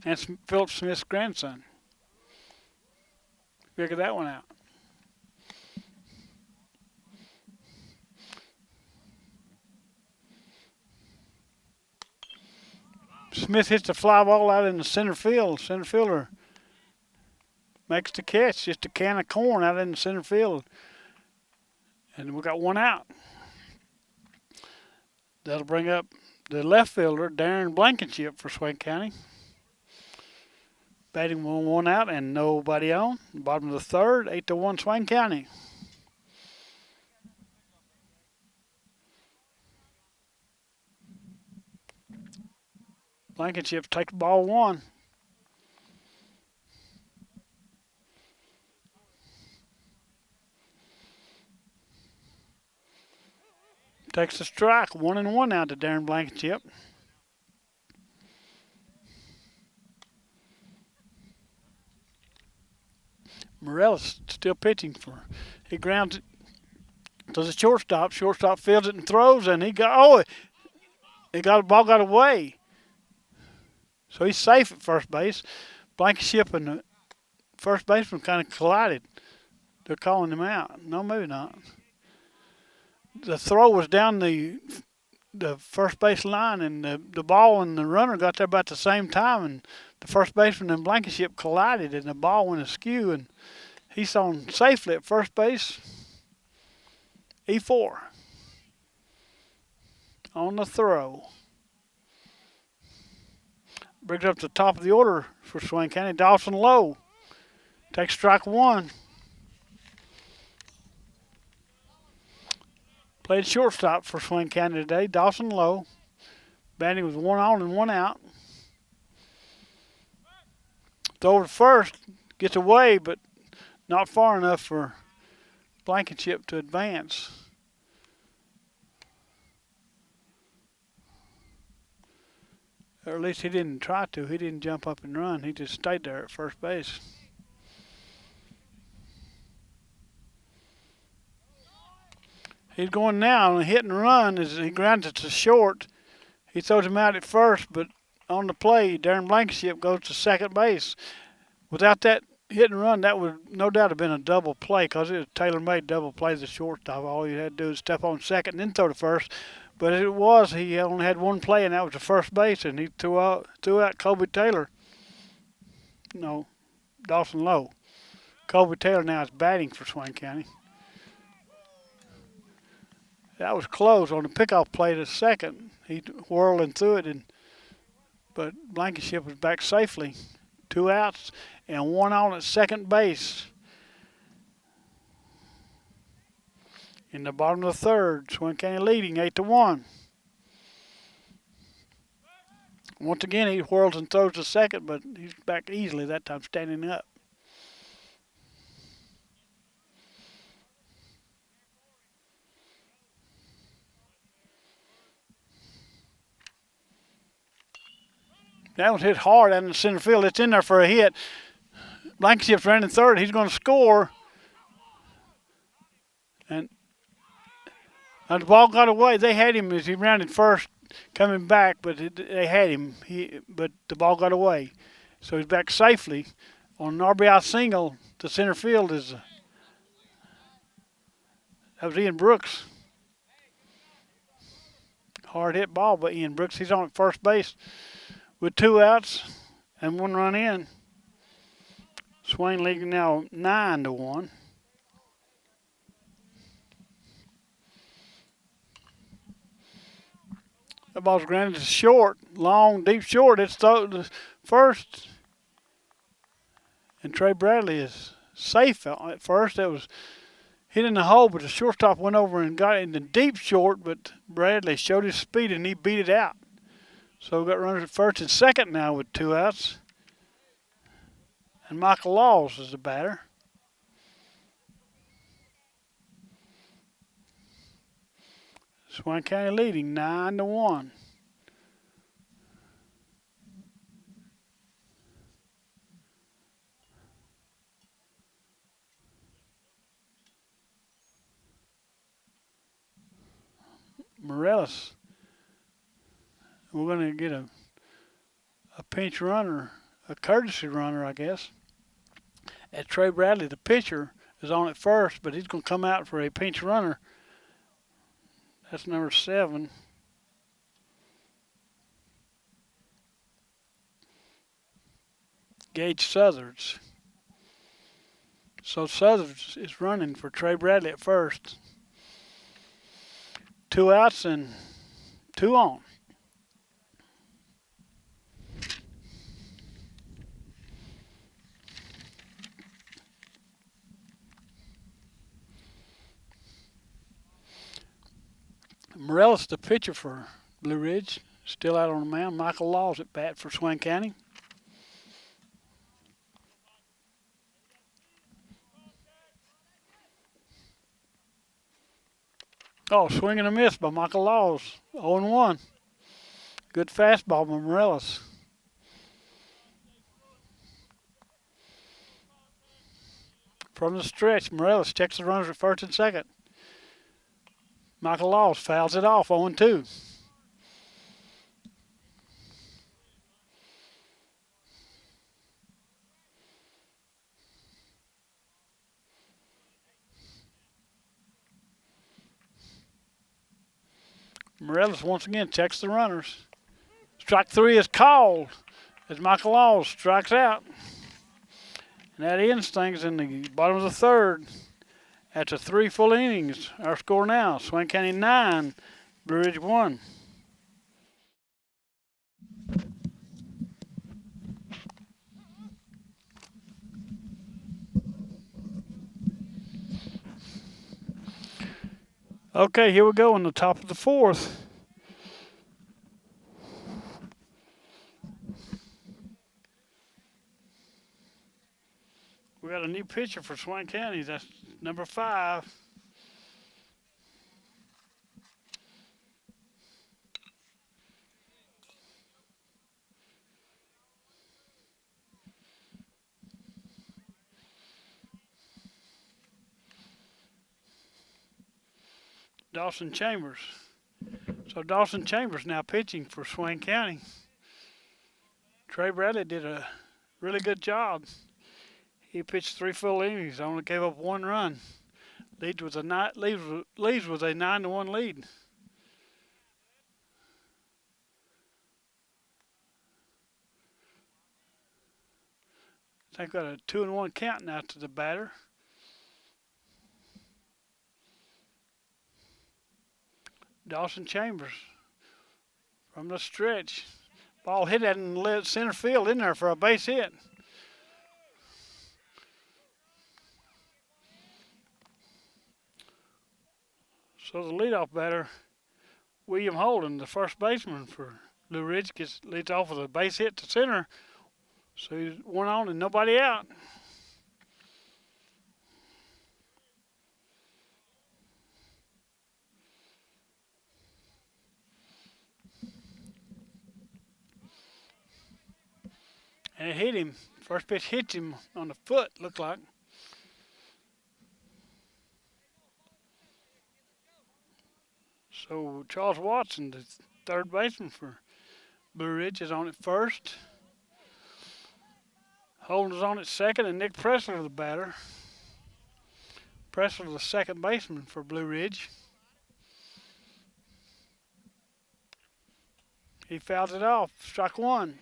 And Philip Smith's grandson. Figure that one out. Smith hits the fly ball out in the center field. Center fielder makes the catch. Just a can of corn out in the center field. And we got one out. That'll bring up the left fielder, Darren Blankenship for Swain County. Batting one out and nobody on. Bottom of the third, 8-1 Swain County. Blankenship takes ball one. Takes the strike, 1-1 now to Darren Blankenship. Morellis still pitching for. He grounds it to the shortstop. Shortstop fields it and throws, and ball got away. So he's safe at first base. Blankenship and the first baseman kind of collided. They're calling him out. No, maybe not. The throw was down the first base line, and the ball and the runner got there about the same time, and the first baseman and Blankenship collided, and the ball went askew, and he's on safely at first base. E4 on the throw. Brings up to the top of the order for Swain County. Dawson Lowe takes strike one. Played shortstop for Swain County today. Dawson Lowe. Batting was 1 on and 1 out. Throw to first. Gets away, but not far enough for Blankenship to advance. Or at least he didn't try to. He didn't jump up and run. He just stayed there at first base. He's going now on a hit and run as he grounds it to short. He throws him out at first, but on the play, Darren Blankenship goes to second base. Without that hit and run, that would no doubt have been a double play because it was a tailor-made double play as a shortstop. All you had to do is step on second and then throw to first. But as it was, he only had one play, and that was the first base, and he threw out Colby Taylor. No, Dawson Lowe. Colby Taylor now is batting for Swain County. That was close on the pickoff play to second. He whirled and threw it, but Blankenship was back safely. 2 outs and 1 on at second base. In the bottom of the third, Swain County leading 8-1. Once again, he whirls and throws to second, but he's back easily that time, standing up. That was hit hard out in the center field. It's in there for a hit. Blankenship's running third. He's going to score. And the ball got away. They had him as he rounded first, coming back, but they had him. But the ball got away. So he's back safely on an RBI single. The center field is that was Ian Brooks. Hard hit ball by Ian Brooks. He's on at first base with 2 outs and 1 run in. Swain leading now 9-1. The ball's grounded to short, long, deep short. It's the first, and Trey Bradley is safe at first. It was hit in the hole, but the shortstop went over and got it in the deep short. But Bradley showed his speed and he beat it out. So we've got runners at first and second now with 2 outs. And Michael Laws is the batter. Swain County leading 9-1. Morales. We're going to get a pinch runner, a courtesy runner, I guess. At Trey Bradley, the pitcher, is on at first, but he's going to come out for a pinch runner. That's number 7. Gage Southards. So Southards is running for Trey Bradley at first. 2 outs and 2 on. Morales, the pitcher for Blue Ridge, still out on the mound. Michael Laws at bat for Swain County. Oh, swing and a miss by Michael Laws. 0-1. Good fastball by Morales. From the stretch, Morales checks the runners at first and second. Michael Laws fouls it off, 0-2. Morales once again checks the runners. Strike 3 is called as Michael Laws strikes out. And that ends things in the bottom of the third. After 3 full innings, our score now, Swain County 9, Blue Ridge 1. Okay, here we go on the top of the fourth. We got a new pitcher for Swain County. That's number 5. Dawson Chambers. So Dawson Chambers now pitching for Swain County. Trey Bradley did a really good job. He pitched 3 full innings, only gave up 1 run. Leads with a 9-1 lead. I think got a 2-1 count now to the batter. Dawson Chambers from the stretch. Ball hit that in center field in there for a base hit. So the leadoff batter, William Holden, the first baseman for Blue Ridge, leads off with a base hit to center. So he's 1 on and nobody out. And it hit him. First pitch hits him on the foot, looked like. So Charles Watson, the third baseman for Blue Ridge, is on at first. Holden's on at second, and Nick Pressler, the batter. Pressler, the second baseman for Blue Ridge. He fouls it off. Strike 1.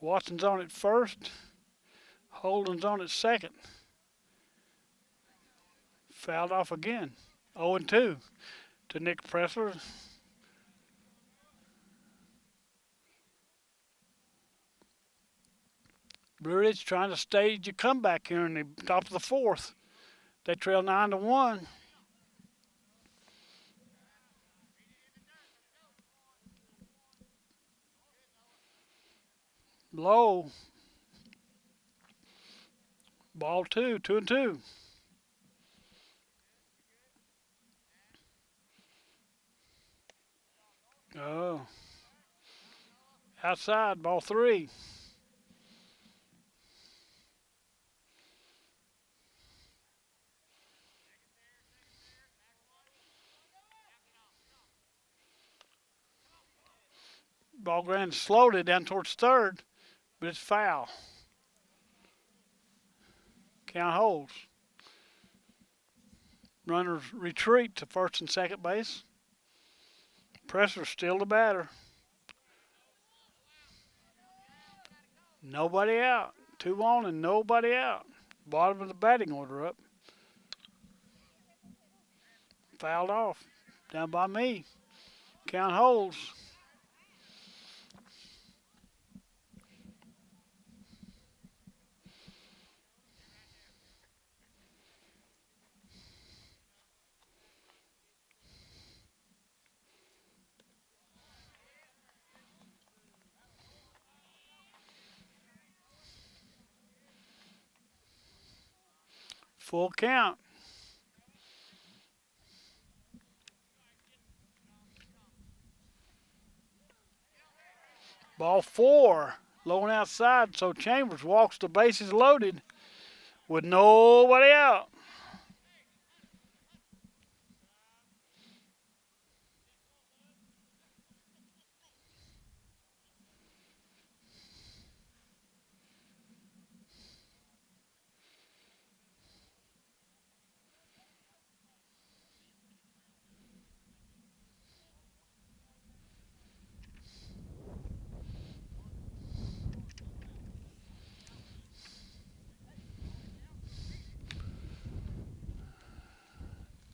Watson's on at first. Holden's on at second. Fouled off again. 0-2 to Nick Pressler. Blue Ridge trying to stage a comeback here in the top of the fourth. They trail 9-1. Low. Ball 2, 2-2. Oh. Outside, ball 3. Ball ground slowly down towards third, but it's foul. Count holds. Runners retreat to first and second base. Presser's still the batter. Nobody out. 2 on and nobody out. Bottom of the batting order up. Fouled off. Down by me. Count holds. Full count. Ball 4. Low and outside, so Chambers walks the bases loaded with nobody out.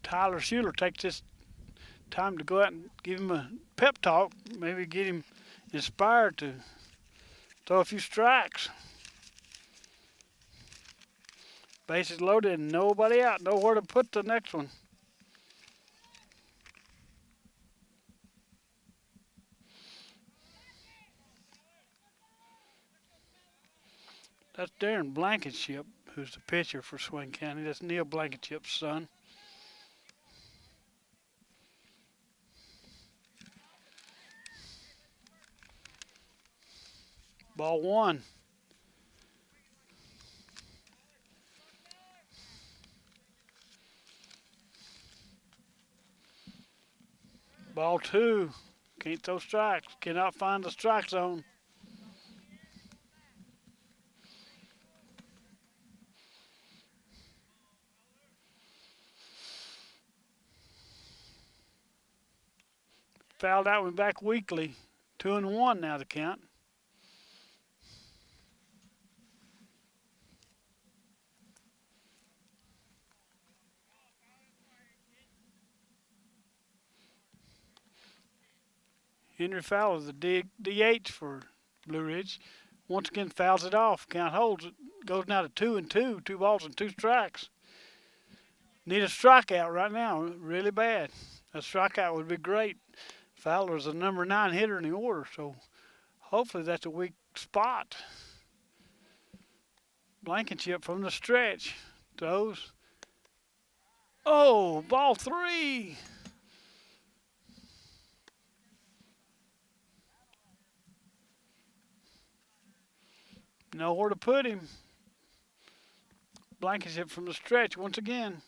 Tyler Schuler takes this time to go out and give him a pep talk, maybe get him inspired to throw a few strikes. Bases loaded and nobody out. Nowhere to put the next one. That's Darren Blankenship, who's the pitcher for Swain County. That's Neil Blankenship's son. Ball one. Ball two. Can't throw strikes. Cannot find the strike zone. Fouled out one back weakly. 2-1 now the count. Henry Fowler, the DH for Blue Ridge, once again fouls it off. Count holds it. Goes now to 2-2. 2 balls and 2 strikes. Need a strikeout right now. Really bad. A strikeout would be great. Fowler's the number 9 hitter in the order, so hopefully that's a weak spot. Blankenship from the stretch. Throws. Oh, ball 3. Nowhere to put him. Blankenship from the stretch once again.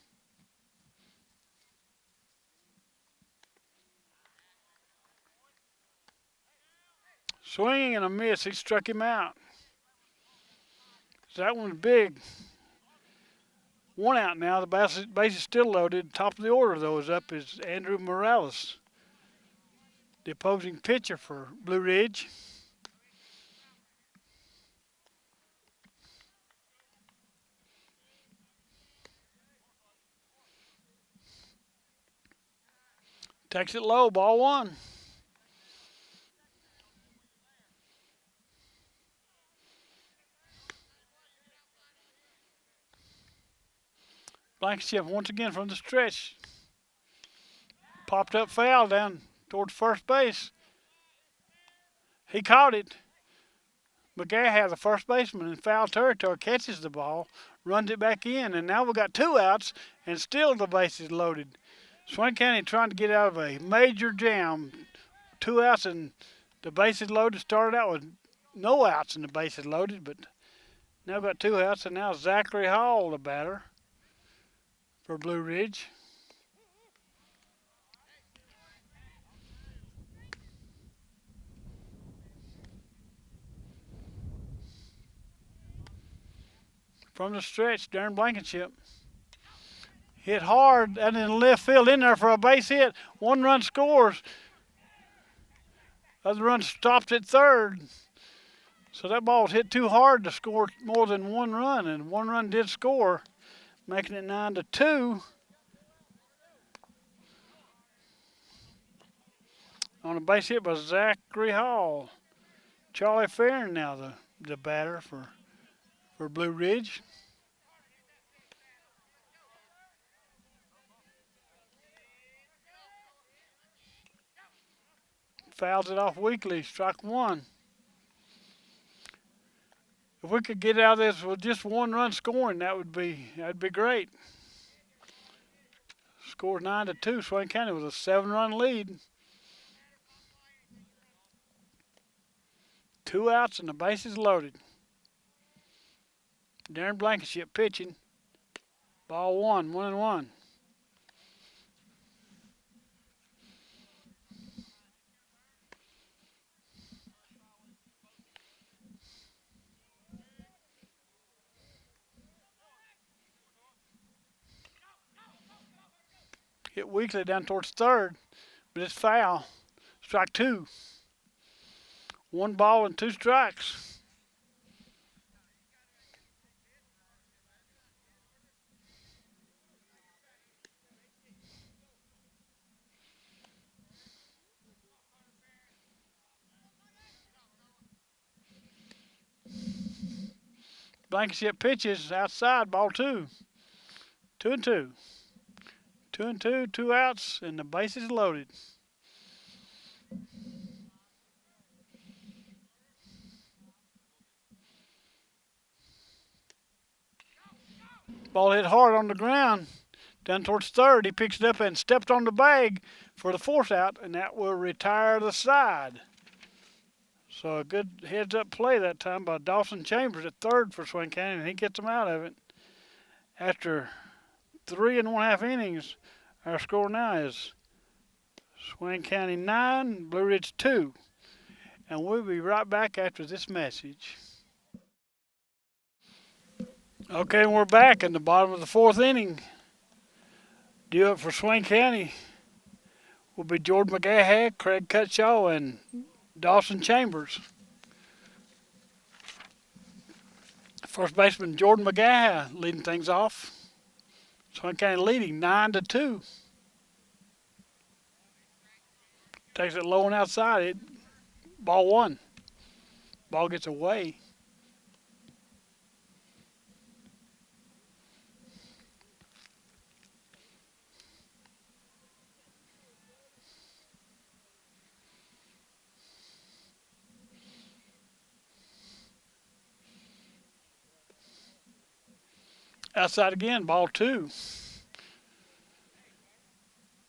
Swinging and a miss. He struck him out. So that one's big. 1 out now. The base is still loaded. Top of the order, though, is up is Andrew Morales, the opposing pitcher for Blue Ridge. Takes it low. Ball 1. Blankenship once again from the stretch. Popped up foul down towards first base. He caught it. McGaha, the first baseman in foul territory, catches the ball, runs it back in, and now we've got 2 outs, and still the base is loaded. Swain County trying to get out of a major jam. 2 outs and the base is loaded. Started out with no outs and the base is loaded, but now we've got 2 outs, and now Zachary Hall, the batter for Blue Ridge. From the stretch, Darren Blankenship. Hit hard and in left field in there for a base hit. 1 run scores. Other run stopped at third. So that ball was hit too hard to score more than 1 run, and 1 run did score, making it 9-2. On a base hit by Zachary Hall. Charlie Farron now the batter for Blue Ridge. Fouls it off weakly, strike 1. If we could get out of this with just 1 run scoring, that'd be great. Score 9-2. Swain County with a 7-run lead. 2 outs and the bases loaded. Darren Blankenship pitching. Ball 1, 1-1. Hit weakly down towards third, but it's foul. Strike 2. 1 ball and 2 strikes. Blankenship pitches outside, ball two. 2-2. 2-2, 2 outs, and the bases loaded. Ball hit hard on the ground. Down towards third, he picks it up and stepped on the bag for the fourth out, and that will retire the side. So a good heads-up play that time by Dawson Chambers at third for Swain County, and he gets them out of it. After 3 1/2 innings, our score now is Swain County 9, Blue Ridge 2. And we'll be right back after this message. Okay, we're back in the bottom of the fourth inning. Due up for Swain County will be Jordan McGahey, Craig Cutshaw, and Dawson Chambers. First baseman Jordan McGahey leading things off. Swain County leading 9-2. Takes it low and outside. Ball one. Ball gets away. Outside again, ball two.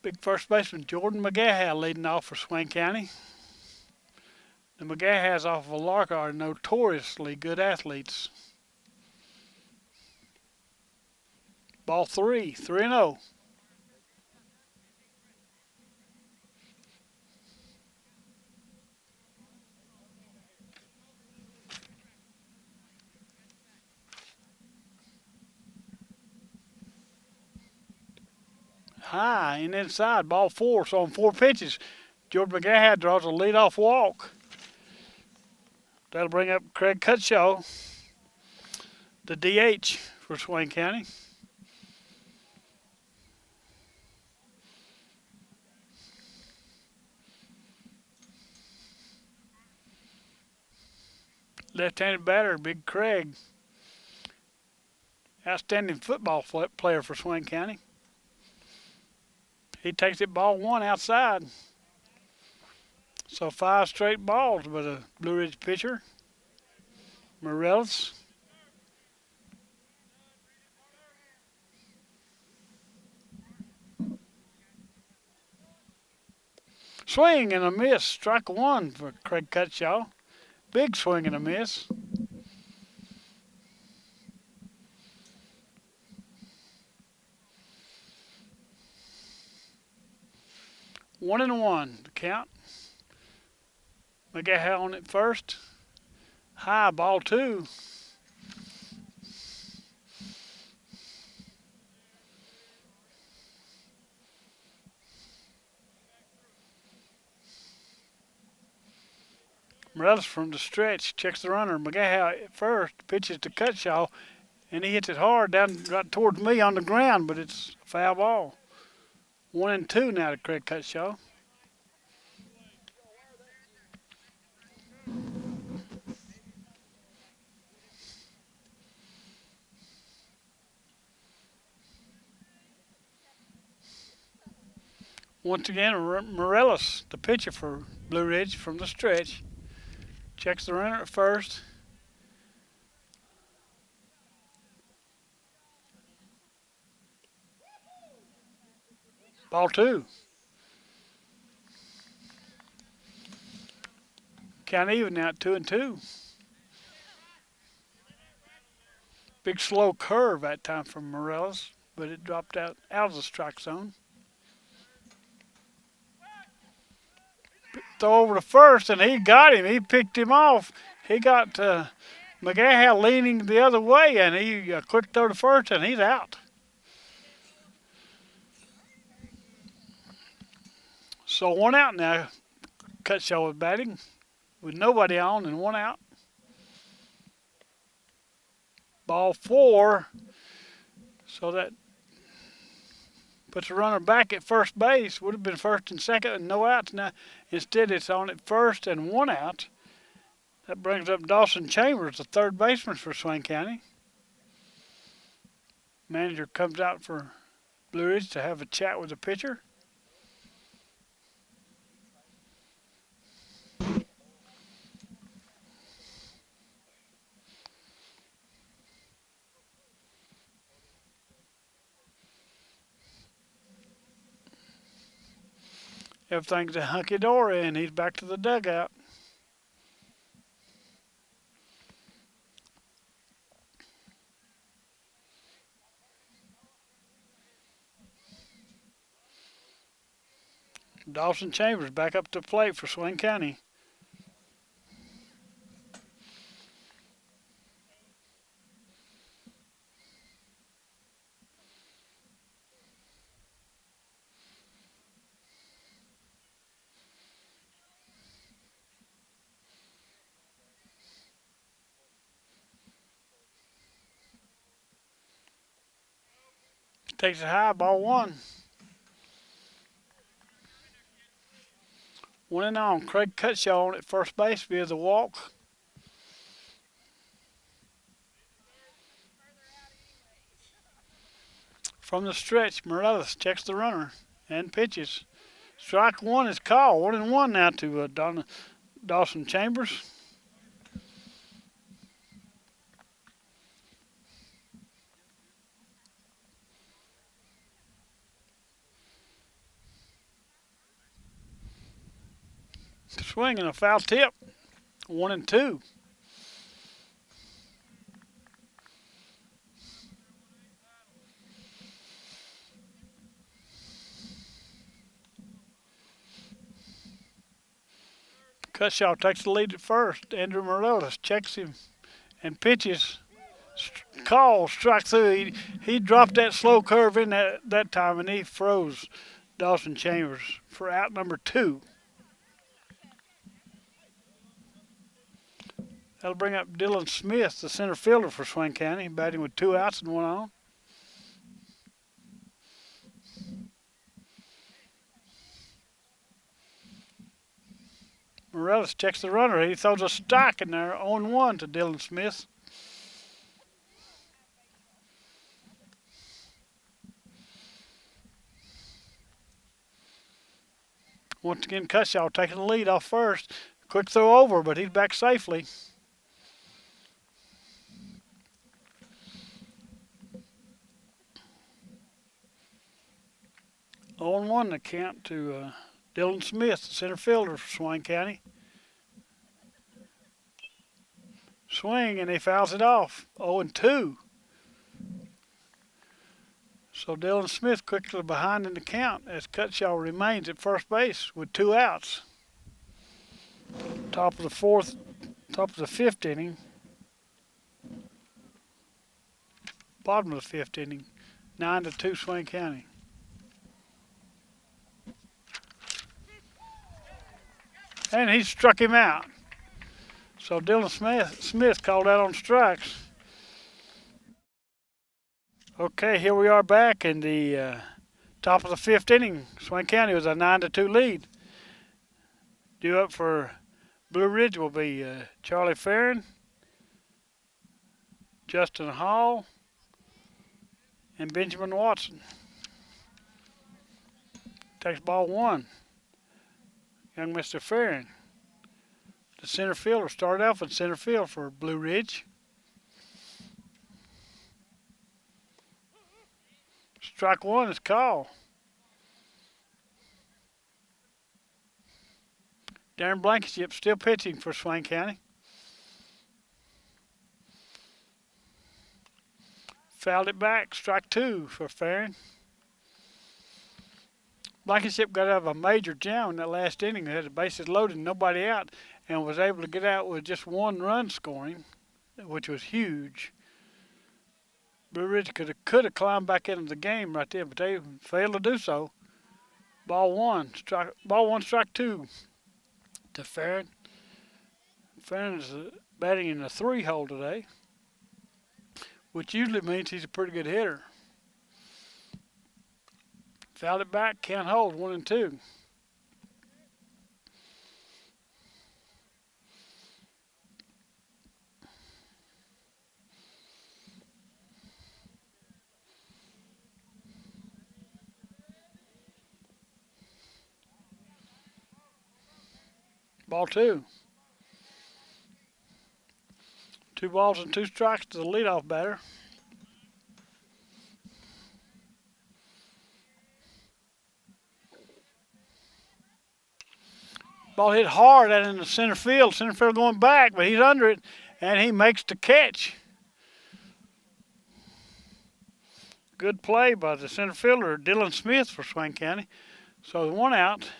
Big first baseman Jordan McGahey leading off for Swain County. The McGaheys off of Alarka are notoriously good athletes. Ball three, 3-0. High and inside, ball four. So on 4 pitches, Jordan McGahey draws a leadoff walk. That'll bring up Craig Cutshaw, the DH for Swain County. Left-handed batter, Big Craig. Outstanding football player for Swain County. He takes it ball one outside. So 5 straight balls by the Blue Ridge pitcher, Morales. Swing and a miss. Strike one for Craig Cutshaw. Big swing and a miss. One and one, the count. McGahey on it first. High, ball two. Morales from the stretch checks the runner. McGahey at first pitches to Cutshaw, and he hits it hard down right towards me on the ground, but it's a foul ball. 1-2 now to Craig Cutshaw. Once again, Morales, the pitcher for Blue Ridge from the stretch, checks the runner at first. Ball two. Count even now at 2-2. Big slow curve that time from Morales, but it dropped out of the strike zone. Throw over to first, and he got him. He picked him off. He got McGahey leaning the other way, and he quick throw to first, and he's out. So 1 out now. Cutshaw was batting with nobody on and 1 out. Ball four. So that puts the runner back at first base. Would have been first and second and no outs. Now instead it's on at first and 1 out. That brings up Dawson Chambers, the third baseman for Swain County. Manager comes out for Blue Ridge to have a chat with the pitcher. Everything's a hunky-dory, and he's back to the dugout. Dawson Chambers back up to the plate for Swain County. Takes it high, ball one. 1-0. Craig Cutshaw on at first base via the walk. From the stretch, Morales checks the runner and pitches. Strike one is called. 1-1 now to Dawson Chambers. Swinging a foul tip. 1-2. Cutshaw takes the lead at first. Andrew Morales checks him and pitches. Call, strike through. He dropped that slow curve in that time, and he froze Dawson Chambers for out number 2. That'll bring up Dylan Smith, the center fielder for Swain County, batting with 2 outs and 1 on. Morales checks the runner. He throws a strike in there, 0-1 to Dylan Smith. Once again, Cutshaw taking the lead off first. Quick throw over, but he's back safely. Oh and 1 the count to Dylan Smith, the center fielder for Swain County. Swing, and he fouls it off. 0-2. So Dylan Smith quickly behind in the count as Cutshaw remains at first base with 2 outs. Top of the 5th inning. Bottom of the 5th inning. 9-2 Swain County. And he struck him out. So Dylan Smith called out on strikes. Okay, here we are back in the top of the 5th inning. Swain County was a 9-2 lead. Due up for Blue Ridge will be Charlie Farron, Justin Hall, and Benjamin Watson. Takes ball 1. Young Mr. Farron. The center fielder started off in center field for Blue Ridge. Strike 1 is called. Darren Blankenship still pitching for Swain County. Fouled it back. Strike 2 for Farron. Blankenship got out of a major jam in that last inning. They had the bases loaded, nobody out, and was able to get out with just 1 run scoring, which was huge. Blue Ridge could have climbed back into the game right there, but they failed to do so. Ball 1, strike 2 to Farron. Farron is batting in the 3 hole today, which usually means he's a pretty good hitter. Fouled it back, can't hold, 1-2. Ball two. 2 balls and 2 strikes to the leadoff batter. Ball hit hard out in the center field. Center field going back, but he's under it, and he makes the catch. Good play by the center fielder, Dylan Smith, for Swain County. So 1 out.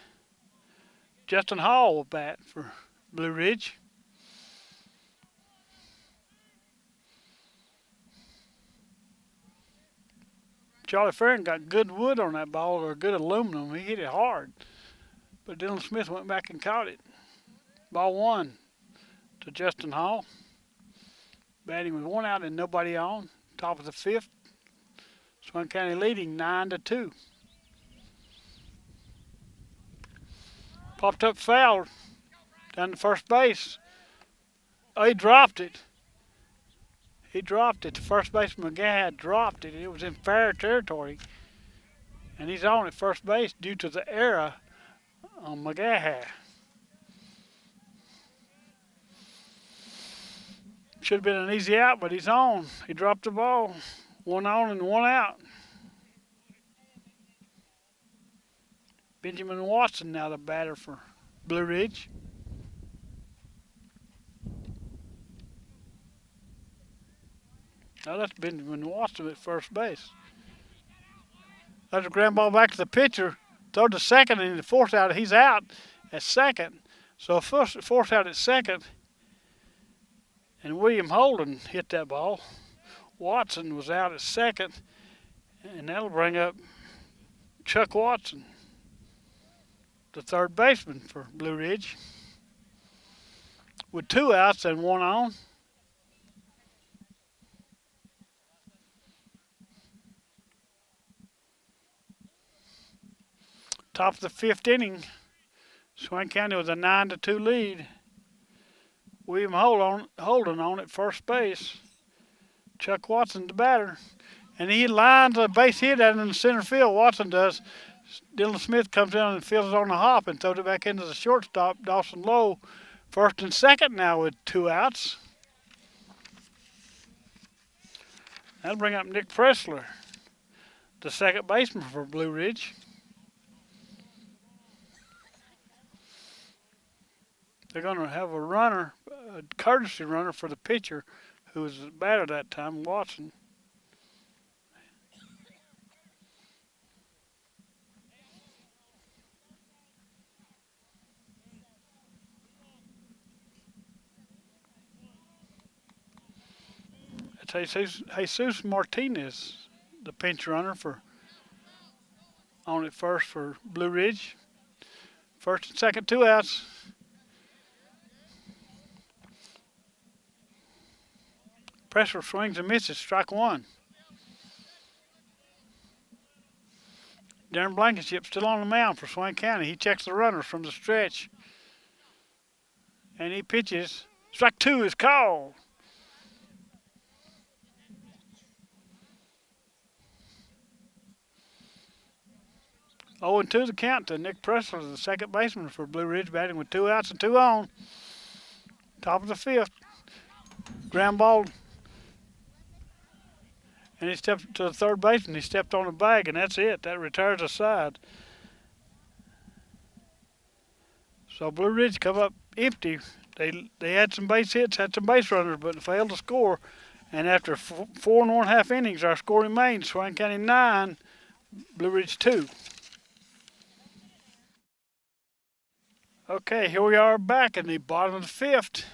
Justin Hall will bat for Blue Ridge. Charlie Farron got good wood on that ball, or good aluminum. He hit it hard. But Dylan Smith went back and caught it. Ball one to Justin Hall. Batting with 1 out and nobody on. Top of the fifth. Swain County leading 9-2. Popped up foul down to first base. Oh, he dropped it. He dropped it. The first baseman McGaha dropped it. It was in fair territory. And he's on at first base due to the error on McGaha. Should have been an easy out, but he's on. He dropped the ball. 1 on and 1 out. Benjamin Watson now the batter for Blue Ridge. Now that's Benjamin Watson at first base. That's a ground ball back to the pitcher. Throw to second, and in the fourth out, he's out at second. So fourth out at second, and William Holden hit that ball. Watson was out at second, and that'll bring up Chuck Watson, the third baseman for Blue Ridge, with 2 outs and 1 on. Top of the fifth inning, Swain County with a 9-2 lead. William Holden on at first base. Chuck Watson the batter. And he lines a base hit out in the center field. Watson does. Dylan Smith comes in and fields it on the hop and throws it back into the shortstop, Dawson Lowe. First and second now with 2 outs. That'll bring up Nick Pressler, the second baseman for Blue Ridge. They're going to have a runner, a courtesy runner for the pitcher, who was the batter that time, Watson. It's Jesus Martinez, the pinch runner for on at first for Blue Ridge. First and second, 2 outs. Pressure swings and misses, strike 1. Darren Blankenship still on the mound for Swain County. He checks the runners from the stretch. And he pitches. Strike 2 is called. Oh, and 2 the count to Nick Pressler, the second baseman for Blue Ridge, batting with 2 outs and 2 on. Top of the fifth. Ground ball. And he stepped to the third baseman. He stepped on the bag, and that's it. That retires the side. So Blue Ridge come up empty. They had some base hits, had some base runners, but failed to score. And after 4 1/2 innings, our score remains Swain County 9, Blue Ridge 2. Okay, here we are back in the bottom of the fifth.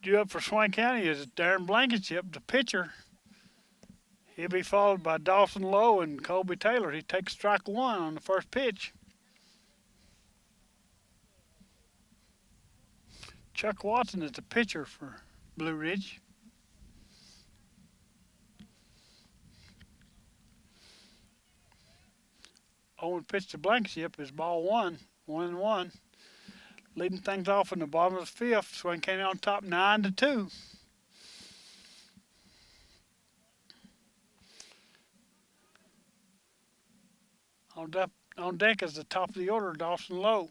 Due up for Swain County is Darren Blankenship, the pitcher. He'll be followed by Dawson Lowe and Colby Taylor. He takes strike 1 on the first pitch. Chuck Watson is the pitcher for Blue Ridge. Owen pitch to Blankenship is ball 1, 1-1. Leading things off in the bottom of the fifth. Swain County on top 9-2. On deck is the top of the order, Dawson Lowe.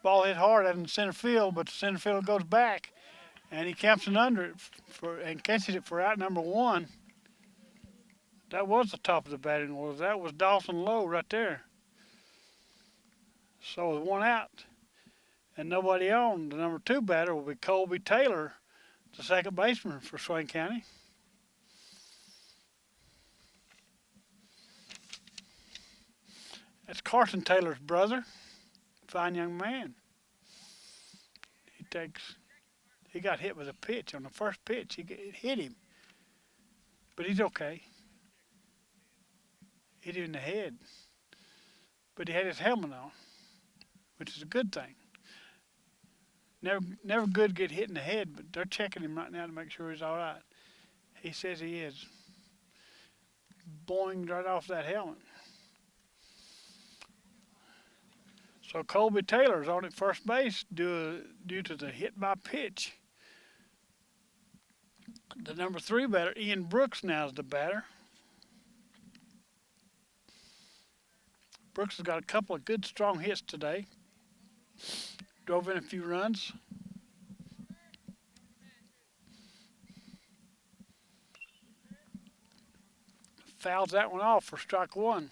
Ball hit hard out in center field, but the center field goes back, and he camps it under it for and catches it for out number one. That was the top of the batting order. That was Dawson Lowe right there. So with one out and nobody on, the number two batter will be Colby Taylor, the second baseman for Swain County. That's Carson Taylor's brother. Fine young man. He takes. He got hit with a pitch on the first pitch. It hit him, but he's okay. Hit him in the head, but he had his helmet on, which is a good thing. Never good to get hit in the head, but they're checking him right now to make sure he's all right. He says he is. Boinged right off that helmet. So Colby Taylor's on at first base due to the hit by pitch. The number three batter, Ian Brooks, now is the batter. Brooks has got a couple of good, strong hits today. Drove in a few runs. Fouls that one off for strike one.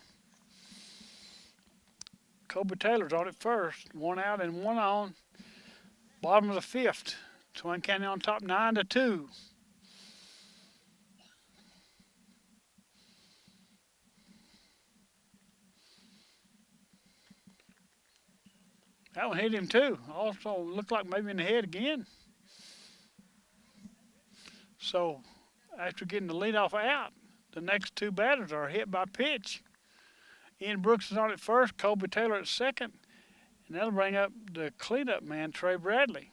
Colby Taylor's on at first. One out and one on. Bottom of the fifth. Swain County on top 9-2. That one hit him too. Also looked like maybe in the head again. So after getting the leadoff out, the next two batters are hit by pitch. Ian Brooks is on at first, Colby Taylor at second, and that'll bring up the cleanup man, Trey Bradley.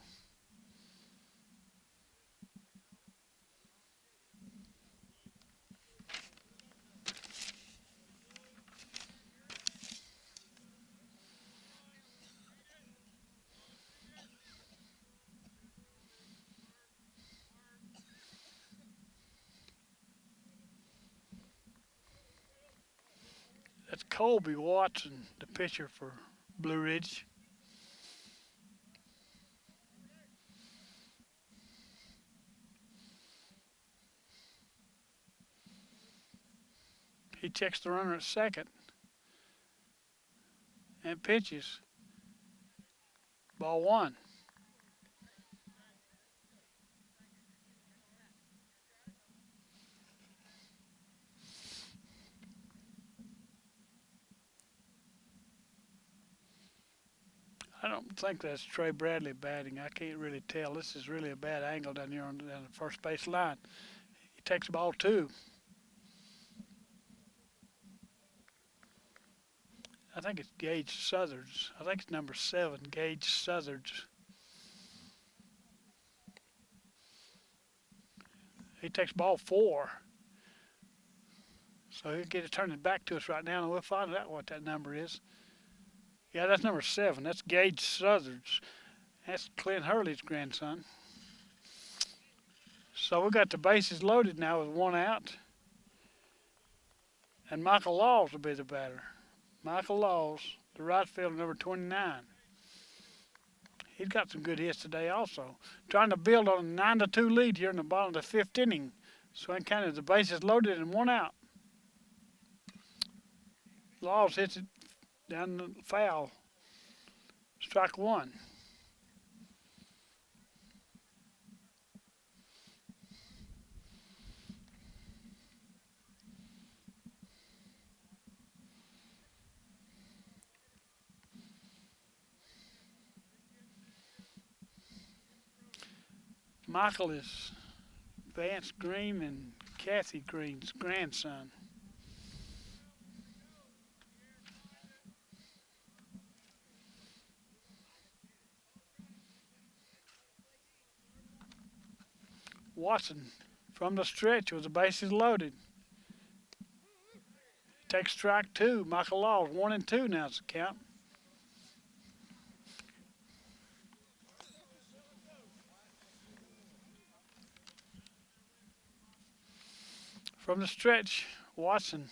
That's Colby Watson, the pitcher for Blue Ridge. He checks the runner at second and pitches. Ball one. I don't think that's Trey Bradley batting. I can't really tell. This is really a bad angle down here on the first base line. He takes ball two. I think it's Gage Southards. I think it's number 7, Gage Southards. He takes ball 4. So he'll get it turning back to us right now, and we'll find out what that number is. Yeah, that's number 7. That's Gage Southards. That's Clint Hurley's grandson. So we got the bases loaded now with one out. And Michael Laws will be the batter. Michael Laws, the right fielder, number 29. He's got some good hits today also. Trying to build on a 9-2 lead here in the bottom of the 5th inning. Swain County, the bases loaded and one out. Laws hits it down the foul. Strike one. Michael is Vance Green and Kathy Green's grandson. Watson from the stretch with the bases loaded. Takes strike two. Michael Laws, 1-2 now is the count. From the stretch, Watson.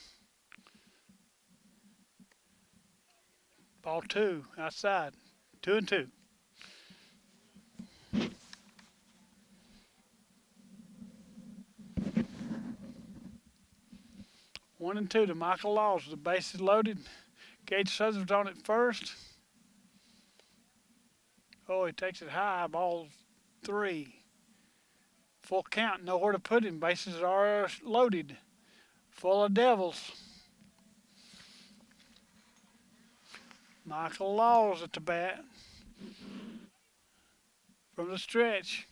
Ball 2 outside. 2-2. 1-2 to Michael Laws. The base is loaded. Gage Southern's on it first. Oh, he takes it high. Ball 3. Full count. Nowhere to put him. Bases are loaded. Full of devils. Michael Laws at the bat. From the stretch.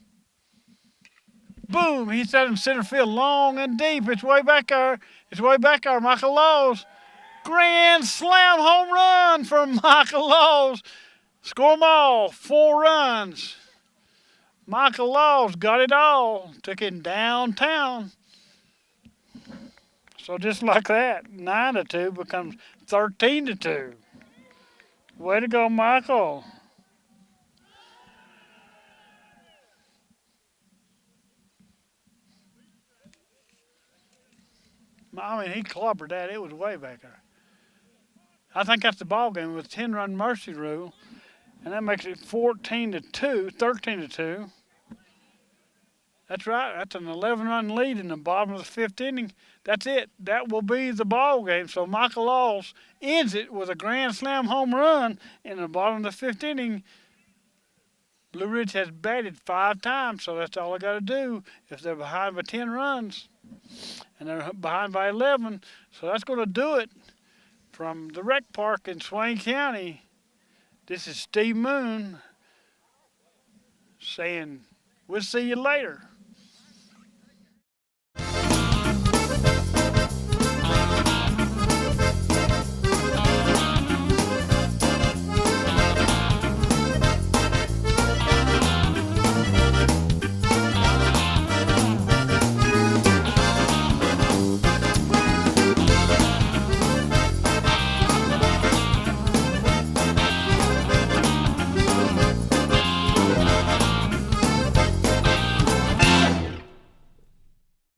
Boom! He's out in center field, long and deep. It's way back there. It's way back there. Michael Laws. Grand slam home run from Michael Laws. Score them all. 4 runs. Michael Laws got it all. Took it downtown. So just like that, 9-2 becomes 13-2. Way to go, Michael. I mean, he clobbered that. It was way back there. I think that's the ball game with 10-run mercy rule, and that makes it 14-2, 13-2. That's right. That's an 11-run lead in the bottom of the 5th inning. That's it. That will be the ball game. So Michael Laws ends it with a grand slam home run in the bottom of the 5th inning. Blue Ridge has batted 5 times, so that's all they got to do if they're behind by 10 runs. And they're behind by 11. So that's going to do it from the rec park in Swain County. This is Steve Moon saying, we'll see you later.